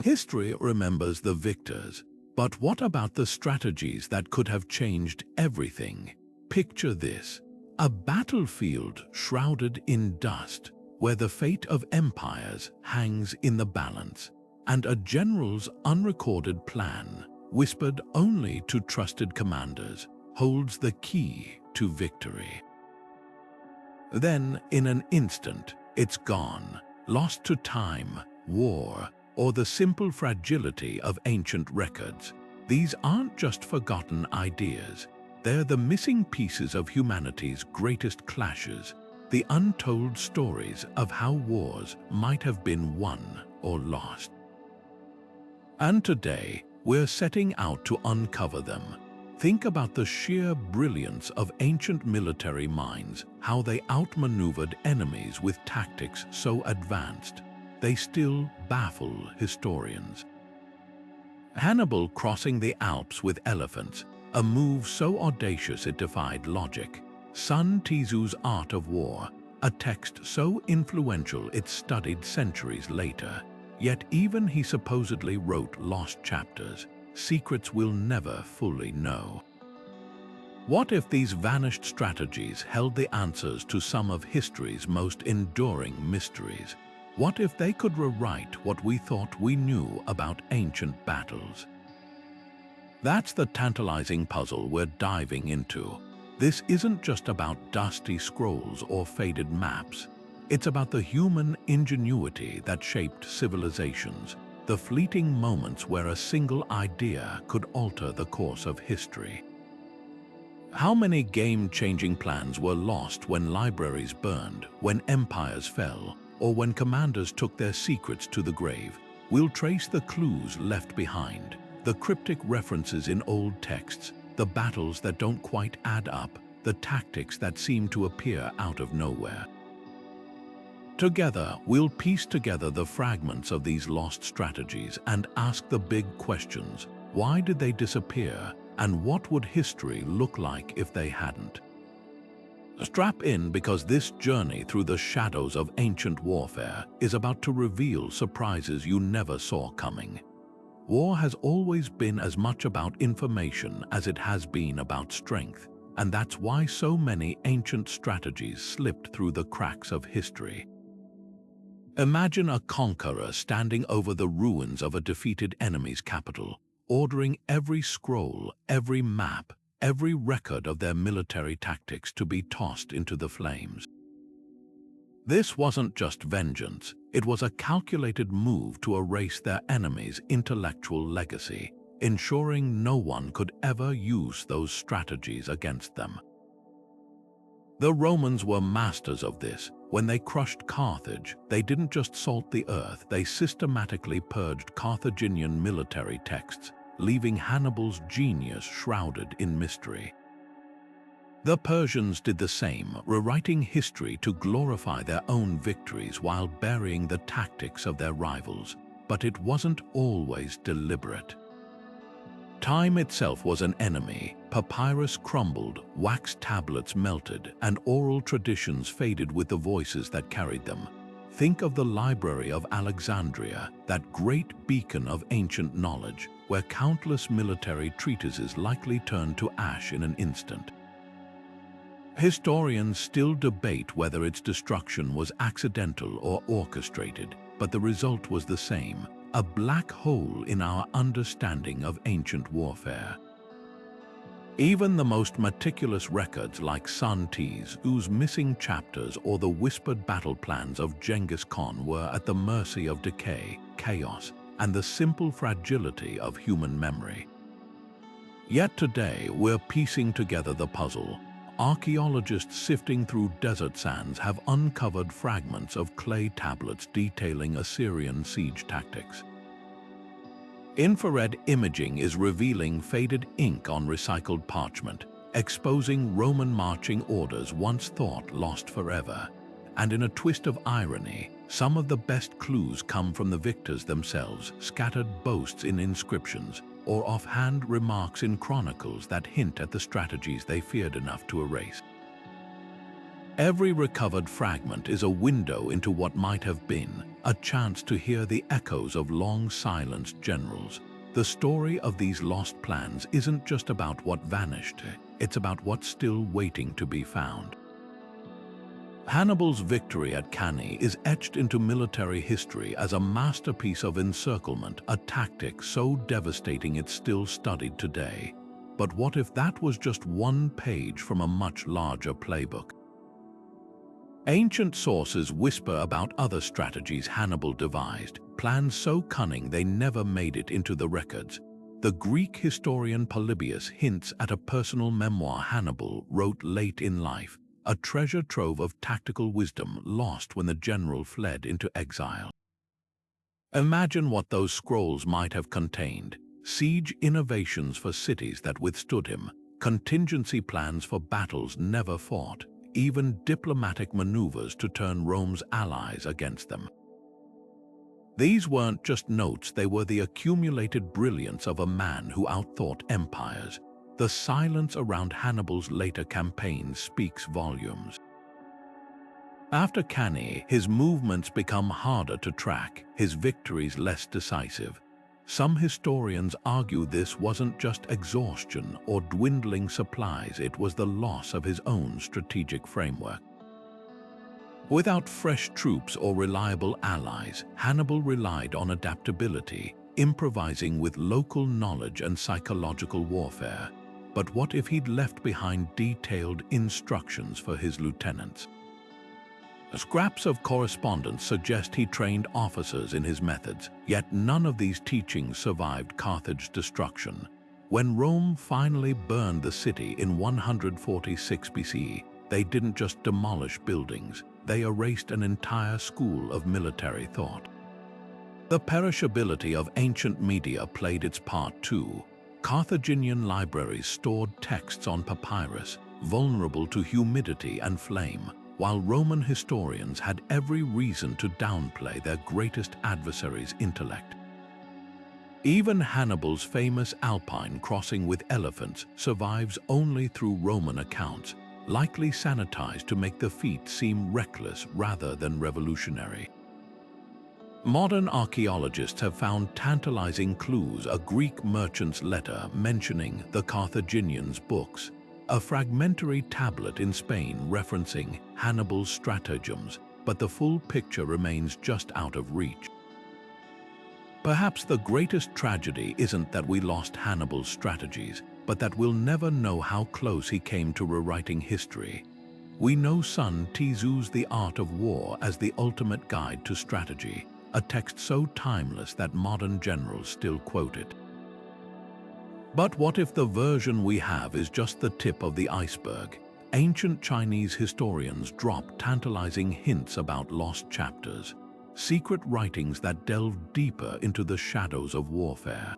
History remembers the victors, but what about the strategies that could have changed everything? Picture this: a battlefield shrouded in dust, where the fate of empires hangs in the balance, and a general's unrecorded plan, whispered only to trusted commanders, holds the key to victory. Then, in an instant, it's gone, lost to time, war, or the simple fragility of ancient records. These aren't just forgotten ideas. They're the missing pieces of humanity's greatest clashes, the untold stories of how wars might have been won or lost. And today, we're setting out to uncover them. Think about the sheer brilliance of ancient military minds, how they outmaneuvered enemies with tactics so advanced, they still baffle historians. Hannibal crossing the Alps with elephants, a move so audacious it defied logic. Sun Tzu's Art of War, a text so influential it's studied centuries later. Yet even he supposedly wrote lost chapters, secrets we'll never fully know. What if these vanished strategies held the answers to some of history's most enduring mysteries? What if they could rewrite what we thought we knew about ancient battles? That's the tantalizing puzzle we're diving into. This isn't just about dusty scrolls or faded maps. It's about the human ingenuity that shaped civilizations, the fleeting moments where a single idea could alter the course of history. How many game-changing plans were lost when libraries burned, when empires fell, or when commanders took their secrets to the grave? We'll trace the clues left behind, the cryptic references in old texts, the battles that don't quite add up, the tactics that seem to appear out of nowhere. Together, we'll piece together the fragments of these lost strategies and ask the big questions. Why did they disappear? And what would history look like if they hadn't? Strap in, because this journey through the shadows of ancient warfare is about to reveal surprises you never saw coming. War has always been as much about information as it has been about strength, and that's why so many ancient strategies slipped through the cracks of history. Imagine a conqueror standing over the ruins of a defeated enemy's capital, ordering every scroll, every map, every record of their military tactics to be tossed into the flames. This wasn't just vengeance, it was a calculated move to erase their enemy's intellectual legacy, ensuring no one could ever use those strategies against them. The Romans were masters of this. When they crushed Carthage, they didn't just salt the earth, they systematically purged Carthaginian military texts, leaving Hannibal's genius shrouded in mystery. The Persians did the same, rewriting history to glorify their own victories while burying the tactics of their rivals. But it wasn't always deliberate. Time itself was an enemy. Papyrus crumbled, wax tablets melted, and oral traditions faded with the voices that carried them. Think of the Library of Alexandria, that great beacon of ancient knowledge, where countless military treatises likely turned to ash in an instant. Historians still debate whether its destruction was accidental or orchestrated, but the result was the same: a black hole in our understanding of ancient warfare. Even the most meticulous records like Sun Tzu's missing chapters or the whispered battle plans of Genghis Khan were at the mercy of decay, chaos, and the simple fragility of human memory. Yet today, we're piecing together the puzzle. Archaeologists sifting through desert sands have uncovered fragments of clay tablets detailing Assyrian siege tactics. Infrared imaging is revealing faded ink on recycled parchment, exposing Roman marching orders once thought lost forever. And in a twist of irony, some of the best clues come from the victors themselves, scattered boasts in inscriptions, or offhand remarks in chronicles that hint at the strategies they feared enough to erase. Every recovered fragment is a window into what might have been, a chance to hear the echoes of long-silenced generals. The story of these lost plans isn't just about what vanished, it's about what's still waiting to be found. Hannibal's victory at Cannae is etched into military history as a masterpiece of encirclement, a tactic so devastating it's still studied today. But what if that was just one page from a much larger playbook? Ancient sources whisper about other strategies Hannibal devised, plans so cunning they never made it into the records. The Greek historian Polybius hints at a personal memoir Hannibal wrote late in life, a treasure trove of tactical wisdom lost when the general fled into exile. Imagine what those scrolls might have contained: siege innovations for cities that withstood him, contingency plans for battles never fought, even diplomatic maneuvers to turn Rome's allies against them. These weren't just notes, they were the accumulated brilliance of a man who outthought empires. The silence around Hannibal's later campaigns speaks volumes. After Cannae, his movements become harder to track, his victories less decisive. Some historians argue this wasn't just exhaustion or dwindling supplies, it was the loss of his own strategic framework. Without fresh troops or reliable allies, Hannibal relied on adaptability, improvising with local knowledge and psychological warfare. But what if he'd left behind detailed instructions for his lieutenants? Scraps of correspondence suggest he trained officers in his methods, yet none of these teachings survived Carthage's destruction. When Rome finally burned the city in 146 BCE, they didn't just demolish buildings, they erased an entire school of military thought. The perishability of ancient media played its part too. Carthaginian libraries stored texts on papyrus, vulnerable to humidity and flame, while Roman historians had every reason to downplay their greatest adversary's intellect. Even Hannibal's famous Alpine crossing with elephants survives only through Roman accounts, likely sanitized to make the feat seem reckless rather than revolutionary. Modern archaeologists have found tantalizing clues: a Greek merchant's letter mentioning the Carthaginians' books, a fragmentary tablet in Spain referencing Hannibal's stratagems, but the full picture remains just out of reach. Perhaps the greatest tragedy isn't that we lost Hannibal's strategies, but that we'll never know how close he came to rewriting history. We know Sun Tzu's The Art of War as the ultimate guide to strategy, a text so timeless that modern generals still quote it. But what if the version we have is just the tip of the iceberg? Ancient Chinese historians drop tantalizing hints about lost chapters, secret writings that delve deeper into the shadows of warfare.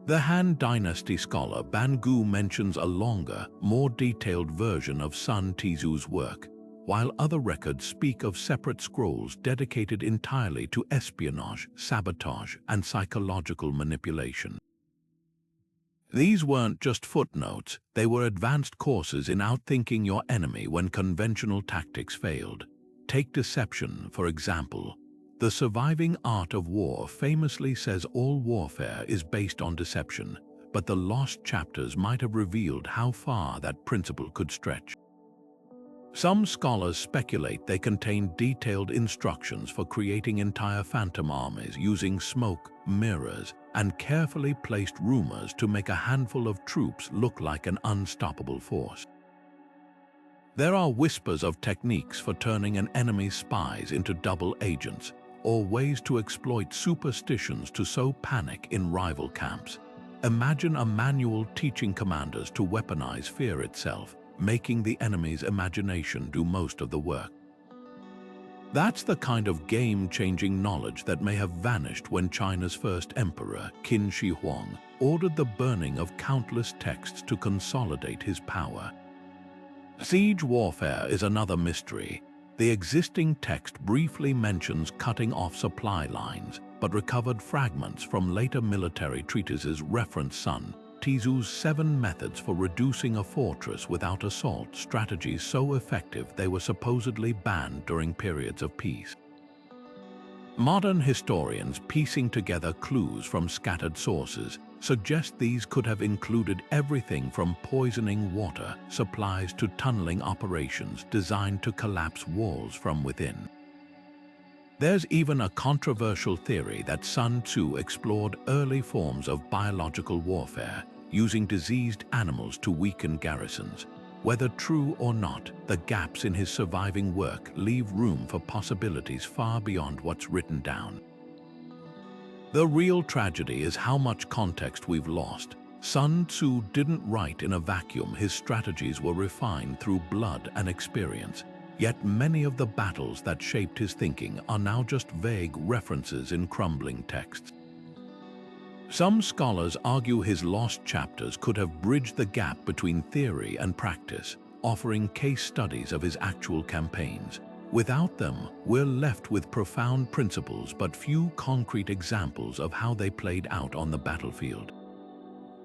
The Han Dynasty scholar Ban Gu mentions a longer, more detailed version of Sun Tzu's work, while other records speak of separate scrolls dedicated entirely to espionage, sabotage, and psychological manipulation. These weren't just footnotes, they were advanced courses in outthinking your enemy when conventional tactics failed. Take deception, for example. The Surviving Art of War famously says all warfare is based on deception, but the lost chapters might have revealed how far that principle could stretch. Some scholars speculate they contain detailed instructions for creating entire phantom armies using smoke, mirrors, and carefully placed rumors to make a handful of troops look like an unstoppable force. There are whispers of techniques for turning an enemy's spies into double agents, or ways to exploit superstitions to sow panic in rival camps. Imagine a manual teaching commanders to weaponize fear itself, making the enemy's imagination do most of the work. That's the kind of game-changing knowledge that may have vanished when China's first emperor, Qin Shi Huang, ordered the burning of countless texts to consolidate his power. Siege warfare is another mystery. The existing text briefly mentions cutting off supply lines, but recovered fragments from later military treatises reference Sun Tzu's 7 methods for reducing a fortress without assault, strategies so effective they were supposedly banned during periods of peace. Modern historians, piecing together clues from scattered sources, suggest these could have included everything from poisoning water supplies to tunneling operations designed to collapse walls from within. There's even a controversial theory that Sun Tzu explored early forms of biological warfare, using diseased animals to weaken garrisons. Whether true or not, the gaps in his surviving work leave room for possibilities far beyond what's written down. The real tragedy is how much context we've lost. Sun Tzu didn't write in a vacuum. His strategies were refined through blood and experience. Yet many of the battles that shaped his thinking are now just vague references in crumbling texts. Some scholars argue his lost chapters could have bridged the gap between theory and practice, offering case studies of his actual campaigns. Without them, we're left with profound principles but few concrete examples of how they played out on the battlefield.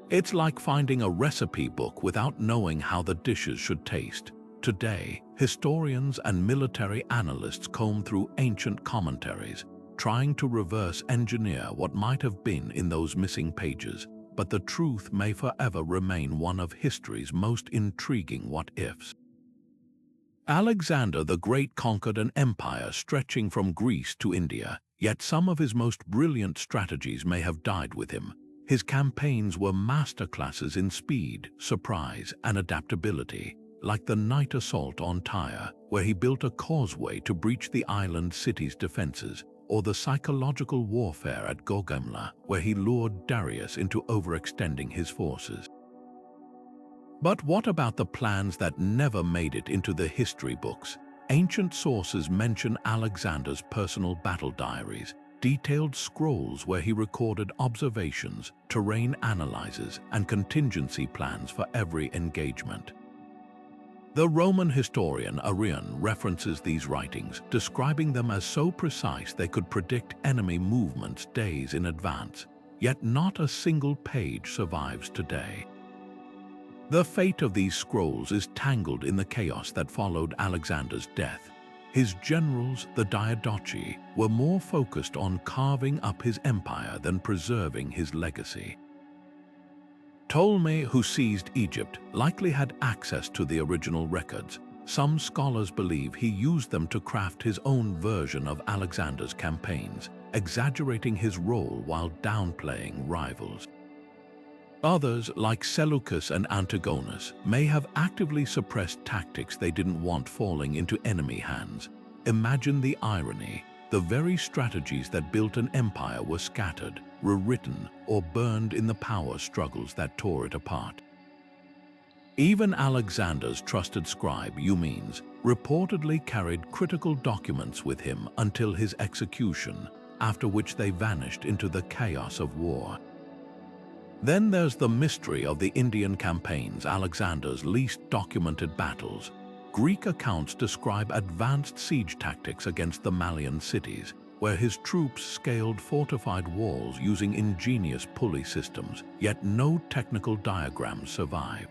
It's like finding a recipe book without knowing how the dishes should taste. Today, historians and military analysts comb through ancient commentaries, trying to reverse engineer what might have been in those missing pages, but the truth may forever remain one of history's most intriguing what-ifs. Alexander the Great conquered an empire stretching from Greece to India, yet some of his most brilliant strategies may have died with him. His campaigns were masterclasses in speed, surprise, and adaptability, like the night assault on Tyre, where he built a causeway to breach the island city's defenses, or the psychological warfare at Gaugamela, where he lured Darius into overextending his forces. But what about the plans that never made it into the history books? Ancient sources mention Alexander's personal battle diaries, detailed scrolls where he recorded observations, terrain analyses, and contingency plans for every engagement. The Roman historian Arrian references these writings, describing them as so precise they could predict enemy movements days in advance, yet not a single page survives today. The fate of these scrolls is tangled in the chaos that followed Alexander's death. His generals, the Diadochi, were more focused on carving up his empire than preserving his legacy. Ptolemy, who seized Egypt, likely had access to the original records. Some scholars believe he used them to craft his own version of Alexander's campaigns, exaggerating his role while downplaying rivals. Others, like Seleucus and Antigonus, may have actively suppressed tactics they didn't want falling into enemy hands. Imagine the irony. The very strategies that built an empire were scattered, rewritten, or burned in the power struggles that tore it apart. Even Alexander's trusted scribe, Eumenes, reportedly carried critical documents with him until his execution, after which they vanished into the chaos of war. Then there's the mystery of the Indian campaigns, Alexander's least documented battles. Greek accounts describe advanced siege tactics against the Malian cities, where his troops scaled fortified walls using ingenious pulley systems, yet no technical diagrams survive.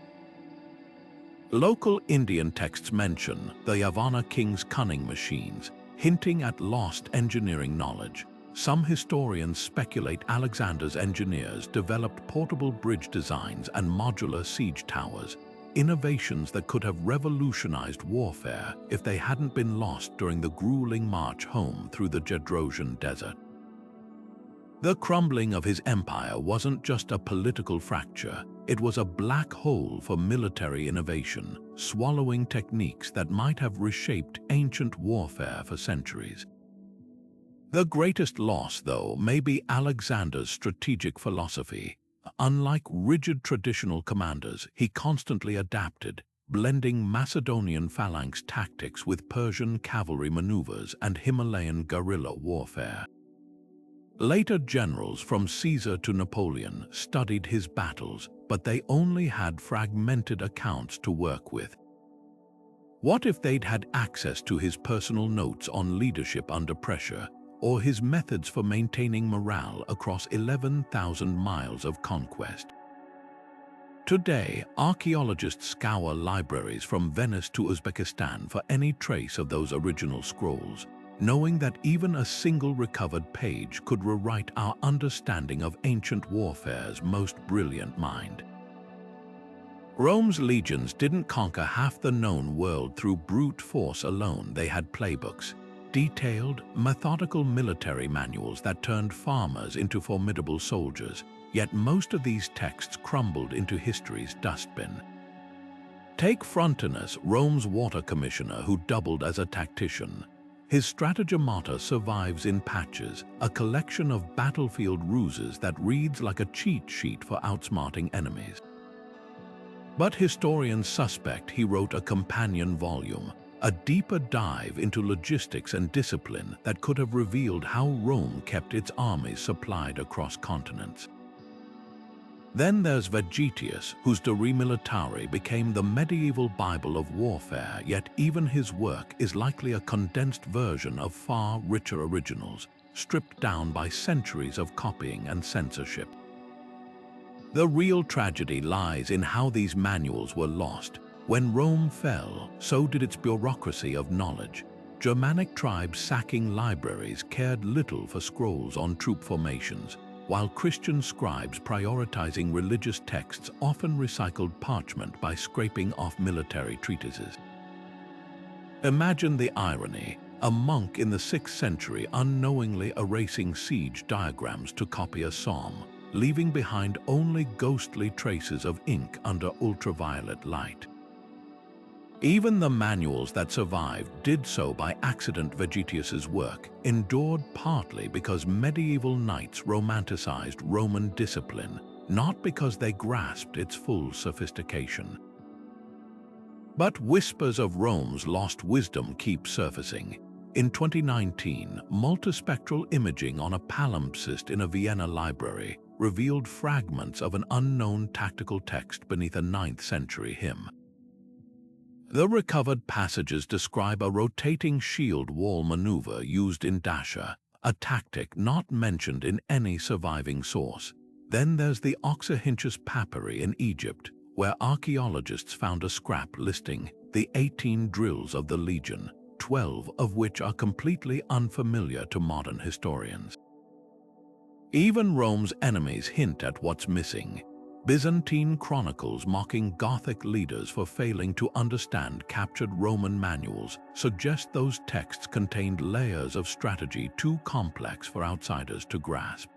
Local Indian texts mention the Yavana king's cunning machines, hinting at lost engineering knowledge. Some historians speculate Alexander's engineers developed portable bridge designs and modular siege towers, innovations that could have revolutionized warfare if they hadn't been lost during the grueling march home through the Gedrosian desert. The crumbling of his empire wasn't just a political fracture, it was a black hole for military innovation, swallowing techniques that might have reshaped ancient warfare for centuries. The greatest loss, though, may be Alexander's strategic philosophy. Unlike rigid traditional commanders, he constantly adapted, blending Macedonian phalanx tactics with Persian cavalry maneuvers and Himalayan guerrilla warfare. Later generals from Caesar to Napoleon studied his battles, but they only had fragmented accounts to work with. What if they'd had access to his personal notes on leadership under pressure, or his methods for maintaining morale across 11,000 miles of conquest? Today, archaeologists scour libraries from Venice to Uzbekistan for any trace of those original scrolls. knowing that even a single recovered page could rewrite our understanding of ancient warfare's most brilliant mind. Rome's legions didn't conquer half the known world through brute force alone. They had playbooks, detailed, methodical military manuals that turned farmers into formidable soldiers, yet most of these texts crumbled into history's dustbin. Take Frontinus, Rome's water commissioner who doubled as a tactician. His Strategemata survives in patches, a collection of battlefield ruses that reads like a cheat sheet for outsmarting enemies. But historians suspect he wrote a companion volume, a deeper dive into logistics and discipline that could have revealed how Rome kept its armies supplied across continents. Then there's Vegetius, whose De Re Militari became the medieval Bible of warfare, yet even his work is likely a condensed version of far richer originals, stripped down by centuries of copying and censorship. The real tragedy lies in how these manuals were lost. When Rome fell, so did its bureaucracy of knowledge. Germanic tribes sacking libraries cared little for scrolls on troop formations, while Christian scribes prioritizing religious texts often recycled parchment by scraping off military treatises. Imagine the irony, a monk in the 6th century unknowingly erasing siege diagrams to copy a psalm, leaving behind only ghostly traces of ink under ultraviolet light. Even the manuals that survived did so by accident. Vegetius's work endured partly because medieval knights romanticized Roman discipline, not because they grasped its full sophistication. But whispers of Rome's lost wisdom keep surfacing. In 2019, multispectral imaging on a palimpsest in a Vienna library revealed fragments of an unknown tactical text beneath a 9th century hymn. The recovered passages describe a rotating shield wall maneuver used in Dacia, a tactic not mentioned in any surviving source. Then there's the Oxyrhynchus papyri in Egypt, where archaeologists found a scrap listing the 18 drills of the legion, 12 of which are completely unfamiliar to modern historians. Even Rome's enemies hint at what's missing. Byzantine chronicles mocking Gothic leaders for failing to understand captured Roman manuals suggest those texts contained layers of strategy too complex for outsiders to grasp.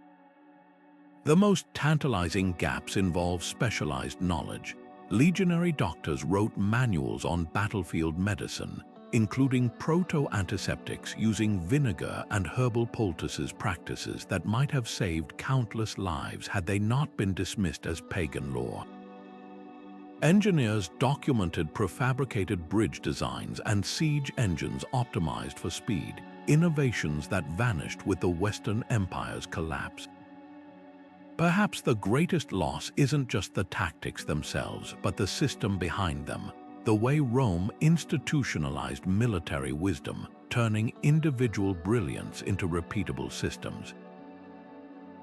The most tantalizing gaps involve specialized knowledge. Legionary doctors wrote manuals on battlefield medicine, including proto-antiseptics using vinegar and herbal poultices, practices that might have saved countless lives had they not been dismissed as pagan lore. Engineers documented prefabricated bridge designs and siege engines optimized for speed, innovations that vanished with the Western Empire's collapse. Perhaps the greatest loss isn't just the tactics themselves, but the system behind them. The way Rome institutionalized military wisdom, turning individual brilliance into repeatable systems.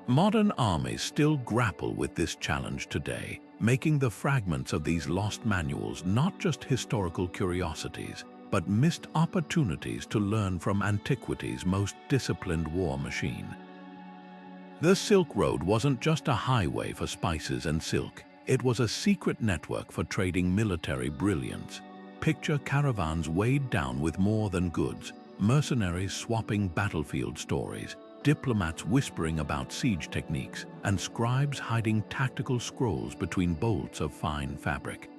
Modern armies still grapple with this challenge today, making the fragments of these lost manuals not just historical curiosities, but missed opportunities to learn from antiquity's most disciplined war machine. The Silk Road wasn't just a highway for spices and silk. It was a secret network for trading military brilliance. Picture caravans weighed down with more than goods, mercenaries swapping battlefield stories, diplomats whispering about siege techniques, and scribes hiding tactical scrolls between bolts of fine fabric.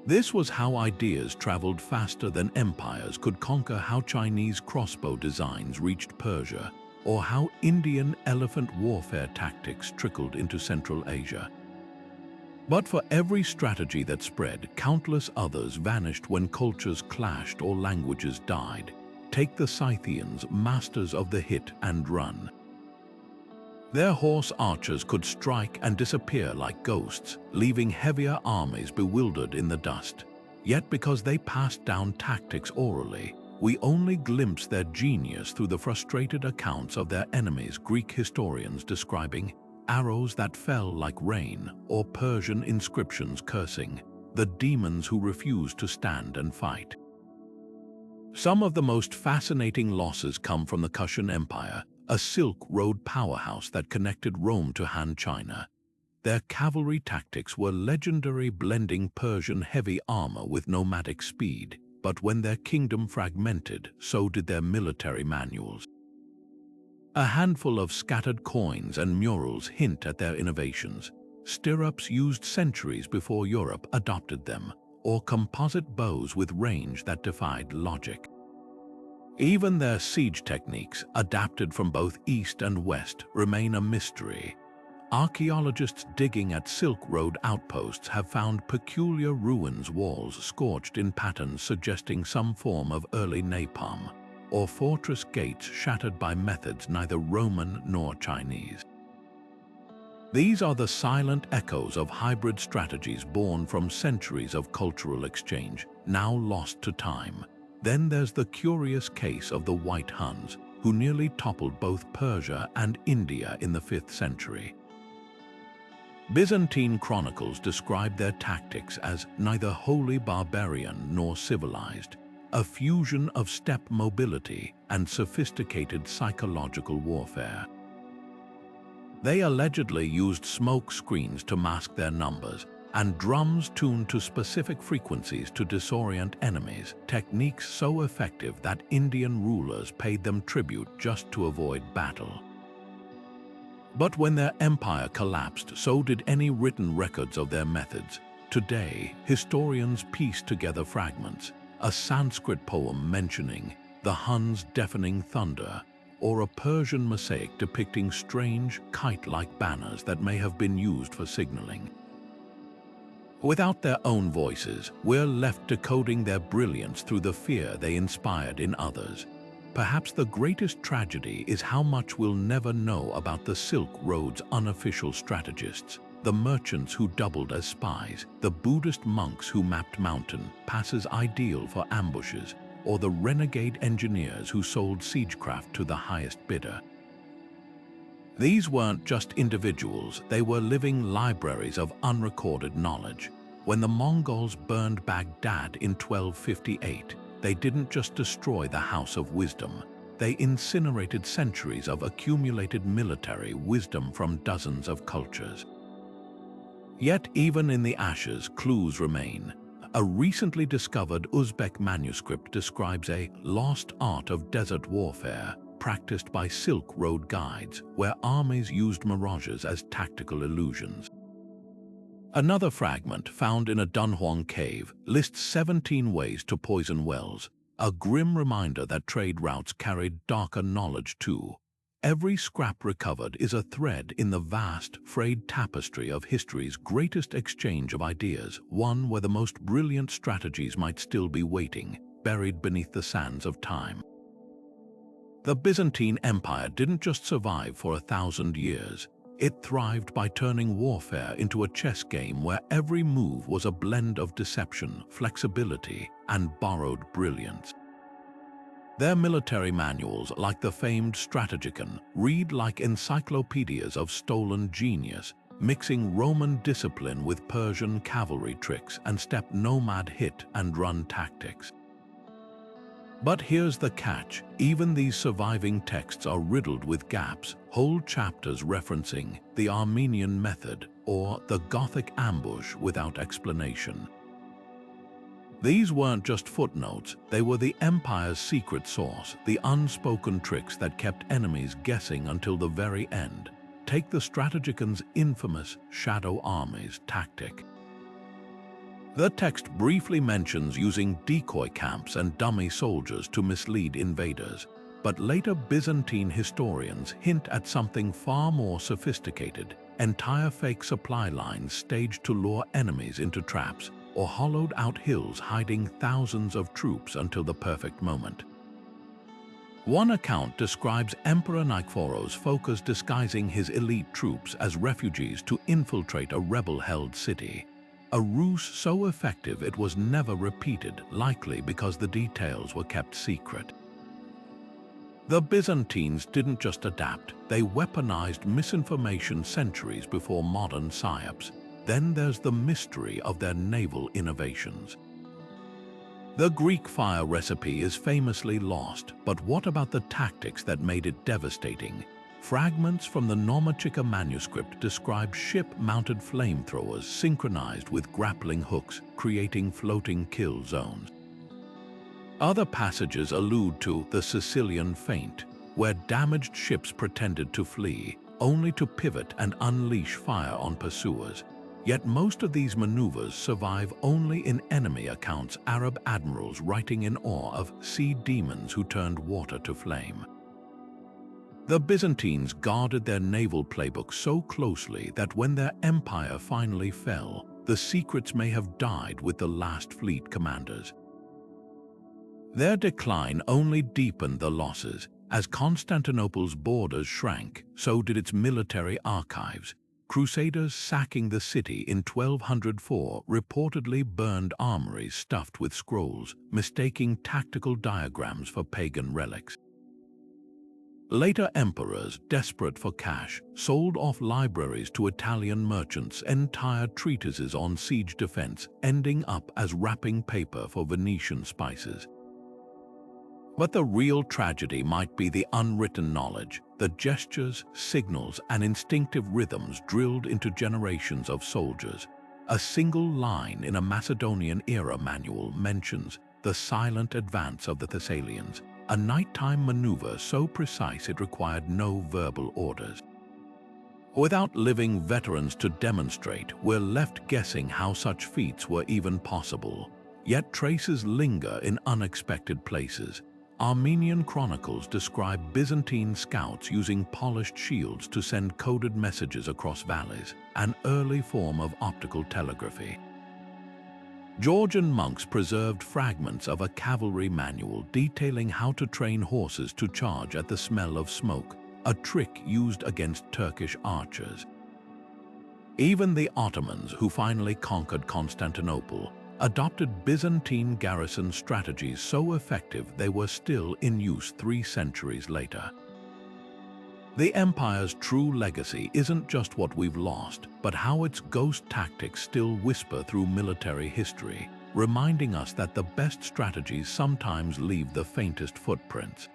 This was how ideas traveled faster than empires could conquer, how Chinese crossbow designs reached Persia, or how Indian elephant warfare tactics trickled into Central Asia. But for every strategy that spread, countless others vanished when cultures clashed or languages died. Take the Scythians, masters of the hit and run. Their horse archers could strike and disappear like ghosts, leaving heavier armies bewildered in the dust. Yet because they passed down tactics orally, we only glimpse their genius through the frustrated accounts of their enemies. Greek historians describing arrows that fell like rain, or Persian inscriptions cursing the demons who refused to stand and fight. Some of the most fascinating losses come from the Kushan Empire, a Silk Road powerhouse that connected Rome to Han China. Their cavalry tactics were legendary, blending Persian heavy armor with nomadic speed, but when their kingdom fragmented, so did their military manuals. A handful of scattered coins and murals hint at their innovations. Stirrups used centuries before Europe adopted them, or composite bows with range that defied logic. Even their siege techniques, adapted from both East and West, remain a mystery. Archaeologists digging at Silk Road outposts have found peculiar ruins, walls scorched in patterns suggesting some form of early napalm, or fortress gates shattered by methods neither Roman nor Chinese. These are the silent echoes of hybrid strategies born from centuries of cultural exchange, now lost to time. Then there's the curious case of the White Huns, who nearly toppled both Persia and India in the 5th century. Byzantine chronicles describe their tactics as neither wholly barbarian nor civilized, a fusion of steppe mobility and sophisticated psychological warfare. They allegedly used smoke screens to mask their numbers and drums tuned to specific frequencies to disorient enemies, techniques so effective that Indian rulers paid them tribute just to avoid battle. But when their empire collapsed, so did any written records of their methods. Today, historians piece together fragments, a Sanskrit poem mentioning the Huns' deafening thunder, or a Persian mosaic depicting strange, kite-like banners that may have been used for signaling. Without their own voices, we're left decoding their brilliance through the fear they inspired in others. Perhaps the greatest tragedy is how much we'll never know about the Silk Road's unofficial strategists, the merchants who doubled as spies, the Buddhist monks who mapped mountain passes ideal for ambushes, or the renegade engineers who sold siegecraft to the highest bidder. These weren't just individuals, they were living libraries of unrecorded knowledge. When the Mongols burned Baghdad in 1258, they didn't just destroy the House of Wisdom, they incinerated centuries of accumulated military wisdom from dozens of cultures. Yet even in the ashes, clues remain. A recently discovered Uzbek manuscript describes a lost art of desert warfare practiced by Silk Road guides, where armies used mirages as tactical illusions. Another fragment, found in a Dunhuang cave, lists 17 ways to poison wells, a grim reminder that trade routes carried darker knowledge too. Every scrap recovered is a thread in the vast, frayed tapestry of history's greatest exchange of ideas, one where the most brilliant strategies might still be waiting, buried beneath the sands of time. The Byzantine Empire didn't just survive for 1,000 years. It thrived by turning warfare into a chess game where every move was a blend of deception, flexibility, and borrowed brilliance. Their military manuals, like the famed Strategicon, read like encyclopedias of stolen genius, mixing Roman discipline with Persian cavalry tricks and steppe nomad hit-and-run tactics. But here's the catch, even these surviving texts are riddled with gaps, whole chapters referencing the Armenian method or the Gothic ambush without explanation. These weren't just footnotes, they were the empire's secret sauce, the unspoken tricks that kept enemies guessing until the very end. Take the Strategicon's infamous shadow armies tactic. The text briefly mentions using decoy camps and dummy soldiers to mislead invaders, but later Byzantine historians hint at something far more sophisticated, entire fake supply lines staged to lure enemies into traps, or hollowed-out hills hiding thousands of troops until the perfect moment. One account describes Emperor Nicephorus Phocas disguising his elite troops as refugees to infiltrate a rebel-held city, a ruse so effective it was never repeated, likely because the details were kept secret. The Byzantines didn't just adapt, they weaponized misinformation centuries before modern psyops. Then there's the mystery of their naval innovations. The Greek fire recipe is famously lost, but what about the tactics that made it devastating? Fragments from the Nomachica manuscript describe ship-mounted flamethrowers synchronized with grappling hooks, creating floating kill zones. Other passages allude to the Sicilian feint, where damaged ships pretended to flee, only to pivot and unleash fire on pursuers. Yet most of these maneuvers survive only in enemy accounts, Arab admirals writing in awe of sea demons who turned water to flame. The Byzantines guarded their naval playbook so closely that when their empire finally fell, the secrets may have died with the last fleet commanders. Their decline only deepened the losses. As Constantinople's borders shrank, so did its military archives. Crusaders sacking the city in 1204 reportedly burned armories stuffed with scrolls, mistaking tactical diagrams for pagan relics. Later emperors, desperate for cash, sold off libraries to Italian merchants, entire treatises on siege defense, ending up as wrapping paper for Venetian spices. But the real tragedy might be the unwritten knowledge, the gestures, signals, and instinctive rhythms drilled into generations of soldiers. A single line in a Macedonian-era manual mentions the silent advance of the Thessalians, a nighttime maneuver so precise it required no verbal orders. Without living veterans to demonstrate, we're left guessing how such feats were even possible. Yet traces linger in unexpected places. Armenian chronicles describe Byzantine scouts using polished shields to send coded messages across valleys, an early form of optical telegraphy. Georgian monks preserved fragments of a cavalry manual detailing how to train horses to charge at the smell of smoke, a trick used against Turkish archers. Even the Ottomans, who finally conquered Constantinople, adopted Byzantine garrison strategies so effective they were still in use 3 centuries later. The empire's true legacy isn't just what we've lost, but how its ghost tactics still whisper through military history, reminding us that the best strategies sometimes leave the faintest footprints.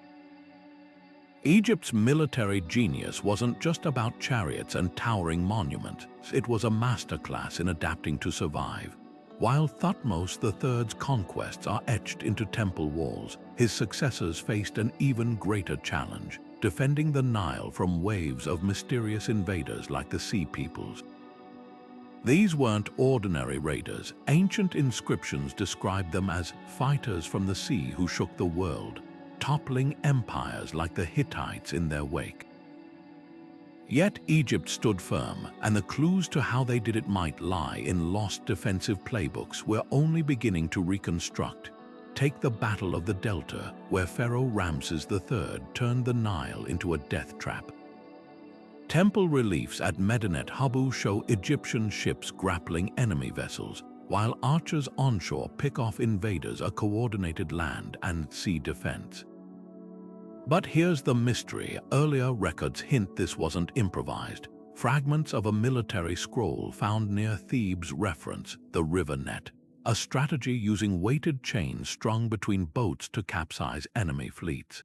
Egypt's military genius wasn't just about chariots and towering monuments, it was a masterclass in adapting to survive. While Thutmose III's conquests are etched into temple walls, his successors faced an even greater challenge, defending the Nile from waves of mysterious invaders like the Sea Peoples. These weren't ordinary raiders. Ancient inscriptions describe them as fighters from the sea who shook the world, toppling empires like the Hittites in their wake. Yet Egypt stood firm, and the clues to how they did it might lie in lost defensive playbooks we're only beginning to reconstruct. Take the Battle of the Delta, where Pharaoh Ramses III turned the Nile into a death trap. Temple reliefs at Medinet Habu show Egyptian ships grappling enemy vessels, while archers onshore pick off invaders a coordinated land and sea defense. But here's the mystery. Earlier records hint this wasn't improvised. Fragments of a military scroll found near Thebes reference the river net, a strategy using weighted chains strung between boats to capsize enemy fleets.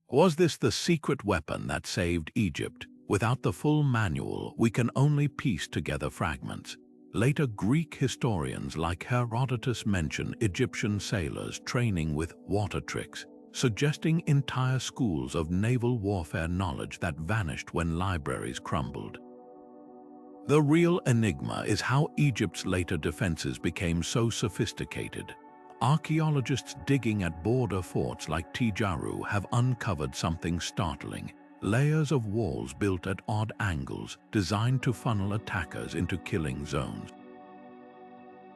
Was this the secret weapon that saved Egypt? Without the full manual, we can only piece together fragments. Later Greek historians like Herodotus mention Egyptian sailors training with water tricks, suggesting entire schools of naval warfare knowledge that vanished when libraries crumbled. The real enigma is how Egypt's later defenses became so sophisticated. Archaeologists digging at border forts like Tijaru have uncovered something startling: layers of walls built at odd angles, designed to funnel attackers into killing zones.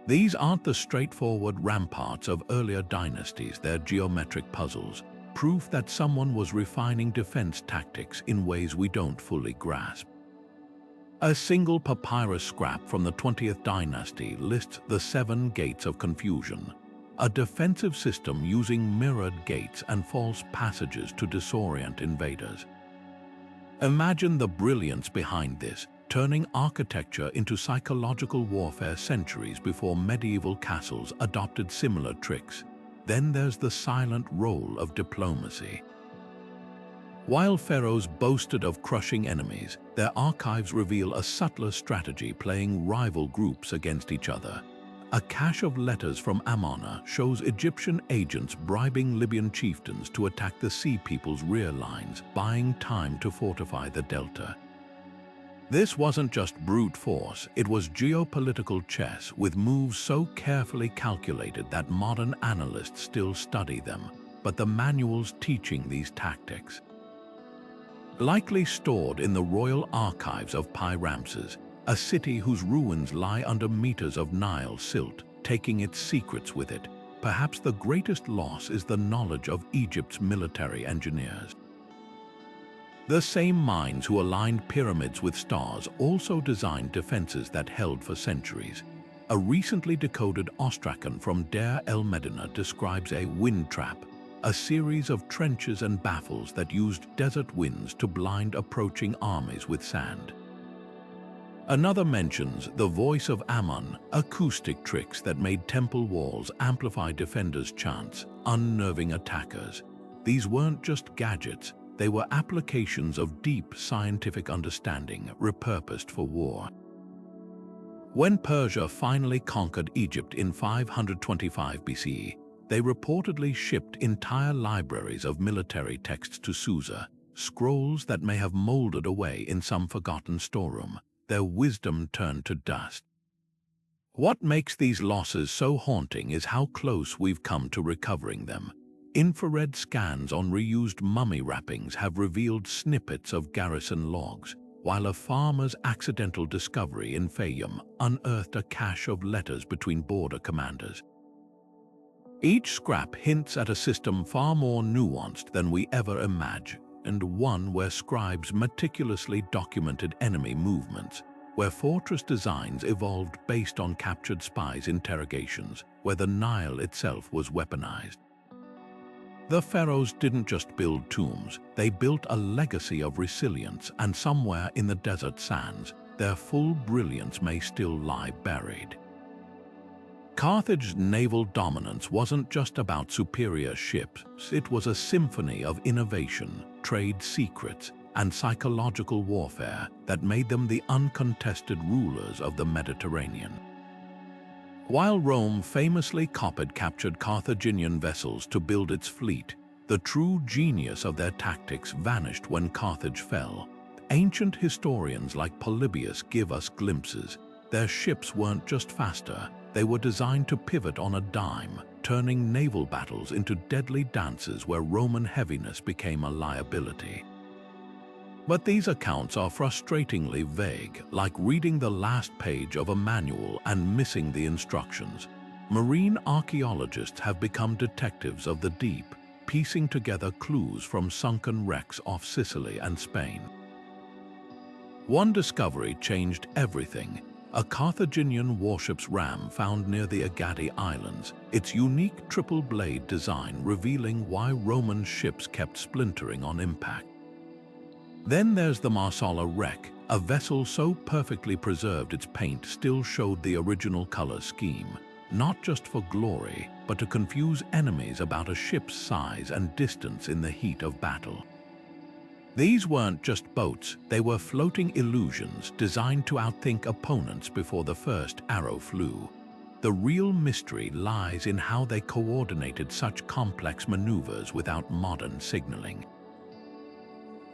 These aren't the straightforward ramparts of earlier dynasties, they're geometric puzzles, proof that someone was refining defense tactics in ways we don't fully grasp. A single papyrus scrap from the 20th dynasty lists the 7 gates of confusion, a defensive system using mirrored gates and false passages to disorient invaders. Imagine the brilliance behind this. turning architecture into psychological warfare centuries before medieval castles adopted similar tricks. Then there's the silent role of diplomacy. While pharaohs boasted of crushing enemies, their archives reveal a subtler strategy playing rival groups against each other. A cache of letters from Amarna shows Egyptian agents bribing Libyan chieftains to attack the Sea People's rear lines, buying time to fortify the delta. This wasn't just brute force, it was geopolitical chess with moves so carefully calculated that modern analysts still study them, but the manuals teaching these tactics. Likely stored in the royal archives of Pi-Ramses, a city whose ruins lie under meters of Nile silt, taking its secrets with it. Perhaps the greatest loss is the knowledge of Egypt's military engineers. The same minds who aligned pyramids with stars also designed defenses that held for centuries. A recently decoded ostracon from Deir el-Medina describes a wind trap, a series of trenches and baffles that used desert winds to blind approaching armies with sand. Another mentions the voice of Amun, acoustic tricks that made temple walls amplify defenders' chants, unnerving attackers. These weren't just gadgets, they were applications of deep scientific understanding repurposed for war. When Persia finally conquered Egypt in 525 BCE, they reportedly shipped entire libraries of military texts to Susa, scrolls that may have molded away in some forgotten storeroom, their wisdom turned to dust. What makes these losses so haunting is how close we've come to recovering them. Infrared scans on reused mummy wrappings have revealed snippets of garrison logs, while a farmer's accidental discovery in Fayum unearthed a cache of letters between border commanders. Each scrap hints at a system far more nuanced than we ever imagined, and one where scribes meticulously documented enemy movements, where fortress designs evolved based on captured spies' interrogations, where the Nile itself was weaponized. The pharaohs didn't just build tombs, they built a legacy of resilience, and somewhere in the desert sands, their full brilliance may still lie buried. Carthage's naval dominance wasn't just about superior ships, it was a symphony of innovation, trade secrets, and psychological warfare that made them the uncontested rulers of the Mediterranean. While Rome famously copied captured Carthaginian vessels to build its fleet, the true genius of their tactics vanished when Carthage fell. Ancient historians like Polybius give us glimpses. Their ships weren't just faster, they were designed to pivot on a dime, turning naval battles into deadly dances where Roman heaviness became a liability. But these accounts are frustratingly vague, like reading the last page of a manual and missing the instructions. Marine archaeologists have become detectives of the deep, piecing together clues from sunken wrecks off Sicily and Spain. One discovery changed everything. A Carthaginian warship's ram found near the Agadi Islands, its unique triple-blade design revealing why Roman ships kept splintering on impact. Then there's the Marsala wreck, a vessel so perfectly preserved its paint still showed the original color scheme, not just for glory, but to confuse enemies about a ship's size and distance in the heat of battle. These weren't just boats, they were floating illusions designed to outthink opponents before the first arrow flew. The real mystery lies in how they coordinated such complex maneuvers without modern signaling.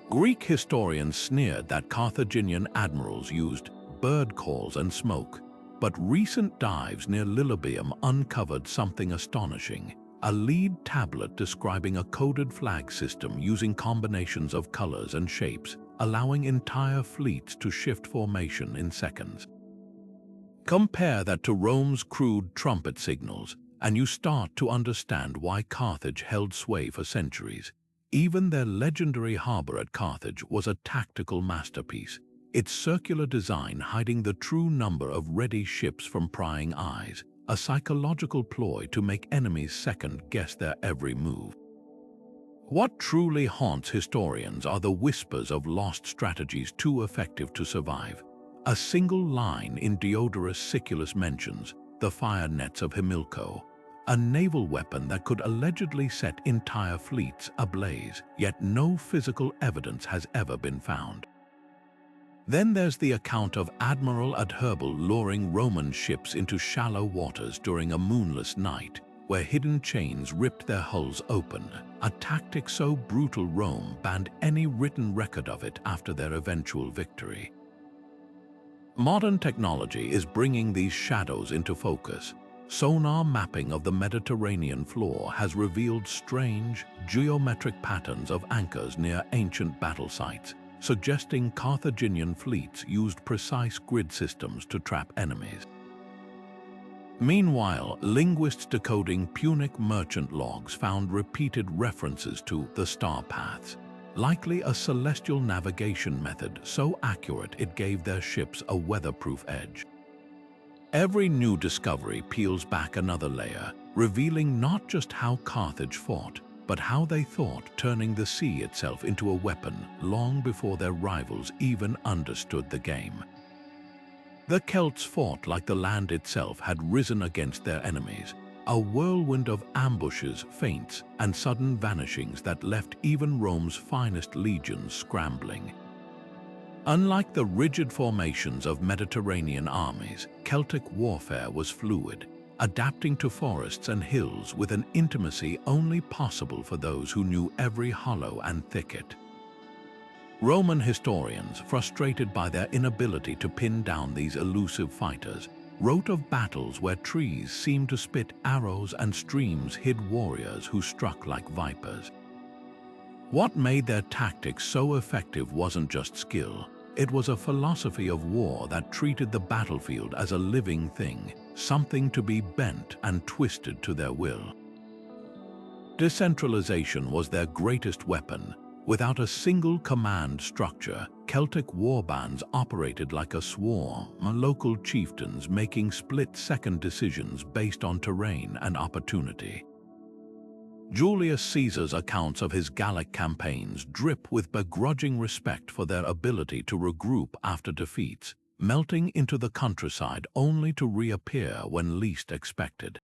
Greek historians sneered that Carthaginian admirals used bird calls and smoke, but recent dives near Lilybaeum uncovered something astonishing. A lead tablet describing a coded flag system using combinations of colors and shapes, allowing entire fleets to shift formation in seconds. Compare that to Rome's crude trumpet signals, and you start to understand why Carthage held sway for centuries. Even their legendary harbor at Carthage was a tactical masterpiece, its circular design hiding the true number of ready ships from prying eyes, a psychological ploy to make enemies second-guess their every move. What truly haunts historians are the whispers of lost strategies too effective to survive. A single line in Diodorus Siculus mentions the fire nets of Himilco, a naval weapon that could allegedly set entire fleets ablaze, yet no physical evidence has ever been found. Then there's the account of Admiral Adherbal luring Roman ships into shallow waters during a moonless night, where hidden chains ripped their hulls open, a tactic so brutal Rome banned any written record of it after their eventual victory. Modern technology is bringing these shadows into focus. Sonar mapping of the Mediterranean floor has revealed strange, geometric patterns of anchors near ancient battle sites, suggesting Carthaginian fleets used precise grid systems to trap enemies. Meanwhile, linguists decoding Punic merchant logs found repeated references to the star paths, likely a celestial navigation method so accurate it gave their ships a weatherproof edge. Every new discovery peels back another layer, revealing not just how Carthage fought, but how they thought, turning the sea itself into a weapon long before their rivals even understood the game. The Celts fought like the land itself had risen against their enemies, a whirlwind of ambushes, feints, and sudden vanishings that left even Rome's finest legions scrambling. Unlike the rigid formations of Mediterranean armies, Celtic warfare was fluid, adapting to forests and hills with an intimacy only possible for those who knew every hollow and thicket. Roman historians, frustrated by their inability to pin down these elusive fighters, wrote of battles where trees seemed to spit arrows and streams hid warriors who struck like vipers. What made their tactics so effective wasn't just skill. It was a philosophy of war that treated the battlefield as a living thing, something to be bent and twisted to their will. Decentralization was their greatest weapon. Without a single command structure, Celtic warbands operated like a swarm, local chieftains making split-second decisions based on terrain and opportunity. Julius Caesar's accounts of his Gallic campaigns drip with begrudging respect for their ability to regroup after defeats, melting into the countryside only to reappear when least expected.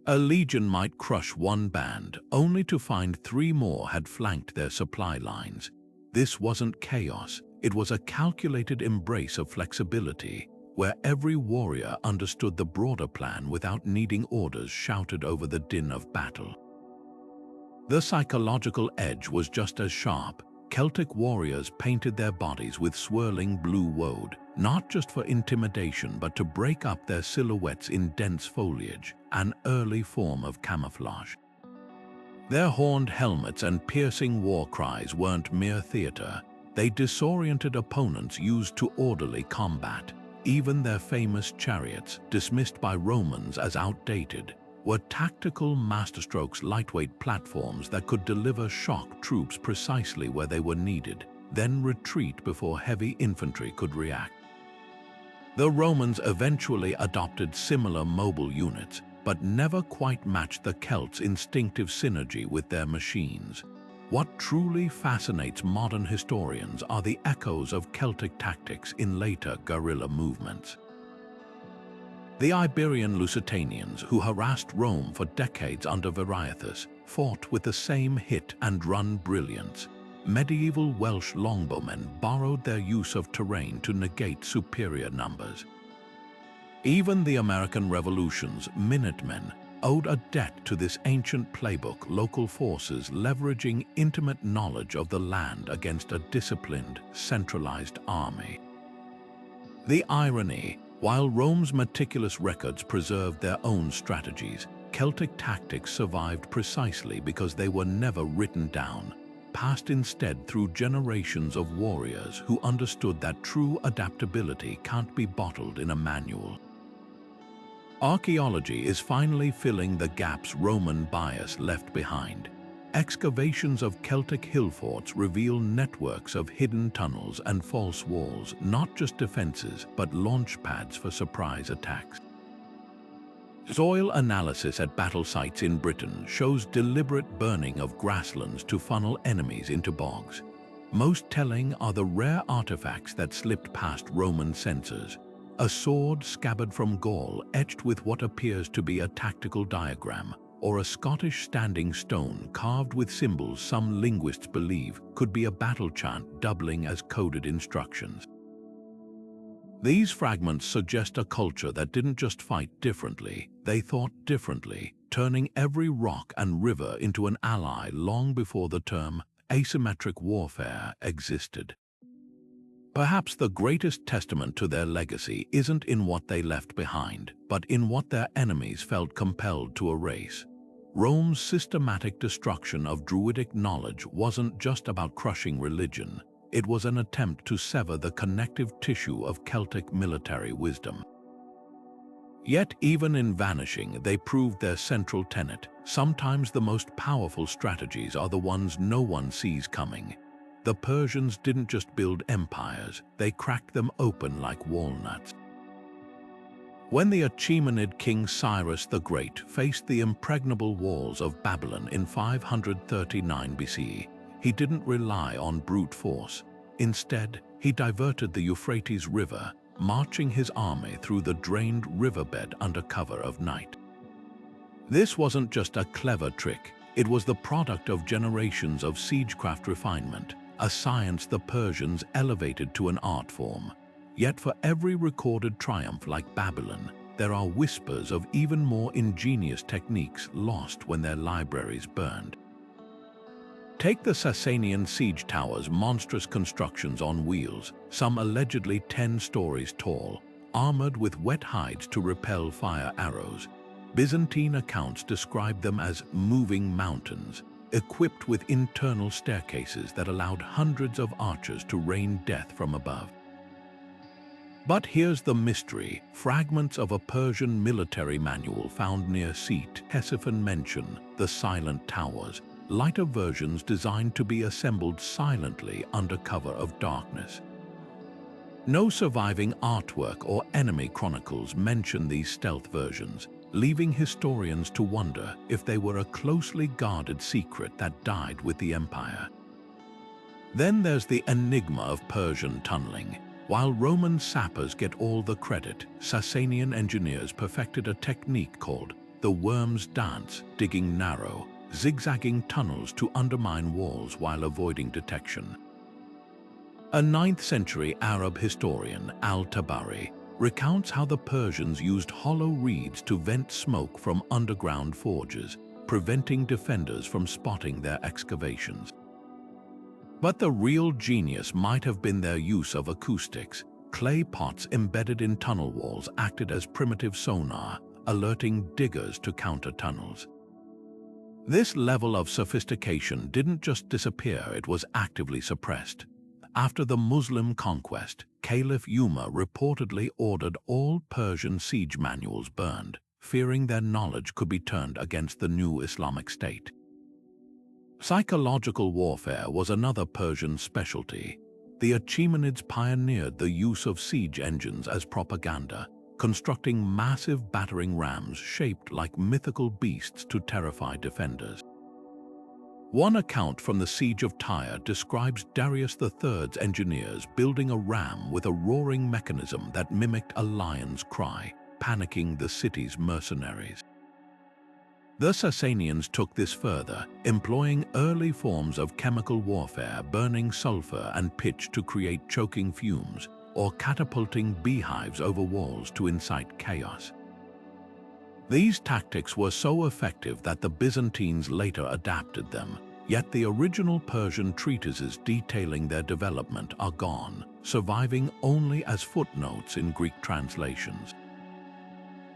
A legion might crush one band, only to find 3 more had flanked their supply lines. This wasn't chaos, it was a calculated embrace of flexibility, where every warrior understood the broader plan without needing orders shouted over the din of battle. The psychological edge was just as sharp. Celtic warriors painted their bodies with swirling blue woad, not just for intimidation but to break up their silhouettes in dense foliage, an early form of camouflage. Their horned helmets and piercing war cries weren't mere theater. They disoriented opponents used to orderly combat. Even their famous chariots, dismissed by Romans as outdated, were tactical masterstrokes, lightweight platforms that could deliver shock troops precisely where they were needed, then retreat before heavy infantry could react. The Romans eventually adopted similar mobile units, but never quite matched the Celts' instinctive synergy with their machines. What truly fascinates modern historians are the echoes of Celtic tactics in later guerrilla movements. The Iberian Lusitanians, who harassed Rome for decades under Viriathus, fought with the same hit-and-run brilliance. Medieval Welsh longbowmen borrowed their use of terrain to negate superior numbers. Even the American Revolution's Minutemen owed a debt to this ancient playbook, local forces leveraging intimate knowledge of the land against a disciplined, centralized army. The irony: while Rome's meticulous records preserved their own strategies, Celtic tactics survived precisely because they were never written down, passed instead through generations of warriors who understood that true adaptability can't be bottled in a manual. Archaeology is finally filling the gaps Roman bias left behind. Excavations of Celtic hill forts reveal networks of hidden tunnels and false walls, not just defenses, but launch pads for surprise attacks. Soil analysis at battle sites in Britain shows deliberate burning of grasslands to funnel enemies into bogs. Most telling are the rare artifacts that slipped past Roman censors. A sword scabbard from Gaul etched with what appears to be a tactical diagram, or a Scottish standing stone carved with symbols some linguists believe could be a battle chant doubling as coded instructions. These fragments suggest a culture that didn't just fight differently, they thought differently, turning every rock and river into an ally long before the term asymmetric warfare existed. Perhaps the greatest testament to their legacy isn't in what they left behind, but in what their enemies felt compelled to erase. Rome's systematic destruction of Druidic knowledge wasn't just about crushing religion, it was an attempt to sever the connective tissue of Celtic military wisdom. Yet even in vanishing, they proved their central tenet. Sometimes the most powerful strategies are the ones no one sees coming. The Persians didn't just build empires, they cracked them open like walnuts. When the Achaemenid king Cyrus the Great faced the impregnable walls of Babylon in 539 BCE, he didn't rely on brute force. Instead, he diverted the Euphrates River, marching his army through the drained riverbed under cover of night. This wasn't just a clever trick, it was the product of generations of siegecraft refinement, a science the Persians elevated to an art form. Yet for every recorded triumph like Babylon, there are whispers of even more ingenious techniques lost when their libraries burned. Take the Sasanian siege towers, monstrous constructions on wheels, some allegedly 10 stories tall, armored with wet hides to repel fire arrows. Byzantine accounts describe them as moving mountains, equipped with internal staircases that allowed hundreds of archers to rain death from above. But here's the mystery. Fragments of a Persian military manual found near Ctesiphon mention the Silent Towers, lighter versions designed to be assembled silently under cover of darkness. No surviving artwork or enemy chronicles mention these stealth versions, leaving historians to wonder if they were a closely guarded secret that died with the empire. Then there's the enigma of Persian tunneling. While Roman sappers get all the credit, Sasanian engineers perfected a technique called the worm's dance, digging narrow, zigzagging tunnels to undermine walls while avoiding detection. A 9th century Arab historian, al-Tabari, recounts how the Persians used hollow reeds to vent smoke from underground forges, preventing defenders from spotting their excavations. But the real genius might have been their use of acoustics. Clay pots embedded in tunnel walls acted as primitive sonar, alerting diggers to counter tunnels. This level of sophistication didn't just disappear, it was actively suppressed. After the Muslim conquest, Caliph Umar reportedly ordered all Persian siege manuals burned, fearing their knowledge could be turned against the new Islamic State. Psychological warfare was another Persian specialty. The Achaemenids pioneered the use of siege engines as propaganda, constructing massive battering rams shaped like mythical beasts to terrify defenders. One account from the Siege of Tyre describes Darius III's engineers building a ram with a roaring mechanism that mimicked a lion's cry, panicking the city's mercenaries. The Sasanians took this further, employing early forms of chemical warfare, burning sulfur and pitch to create choking fumes, or catapulting beehives over walls to incite chaos. These tactics were so effective that the Byzantines later adapted them, yet the original Persian treatises detailing their development are gone, surviving only as footnotes in Greek translations.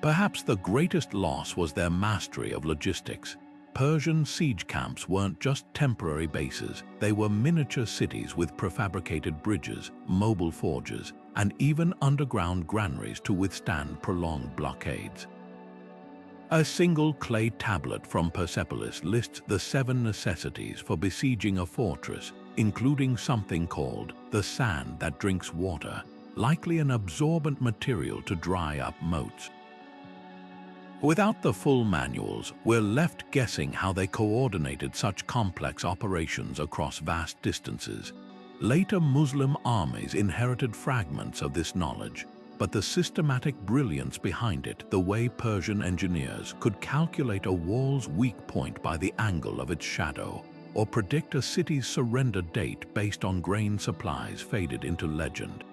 Perhaps the greatest loss was their mastery of logistics. Persian siege camps weren't just temporary bases, they were miniature cities with prefabricated bridges, mobile forges, and even underground granaries to withstand prolonged blockades. A single clay tablet from Persepolis lists the 7 necessities for besieging a fortress, including something called the sand that drinks water, likely an absorbent material to dry up moats. Without the full manuals, we're left guessing how they coordinated such complex operations across vast distances. Later Muslim armies inherited fragments of this knowledge, but the systematic brilliance behind it, the way Persian engineers could calculate a wall's weak point by the angle of its shadow, or predict a city's surrender date based on grain supplies, faded into legend.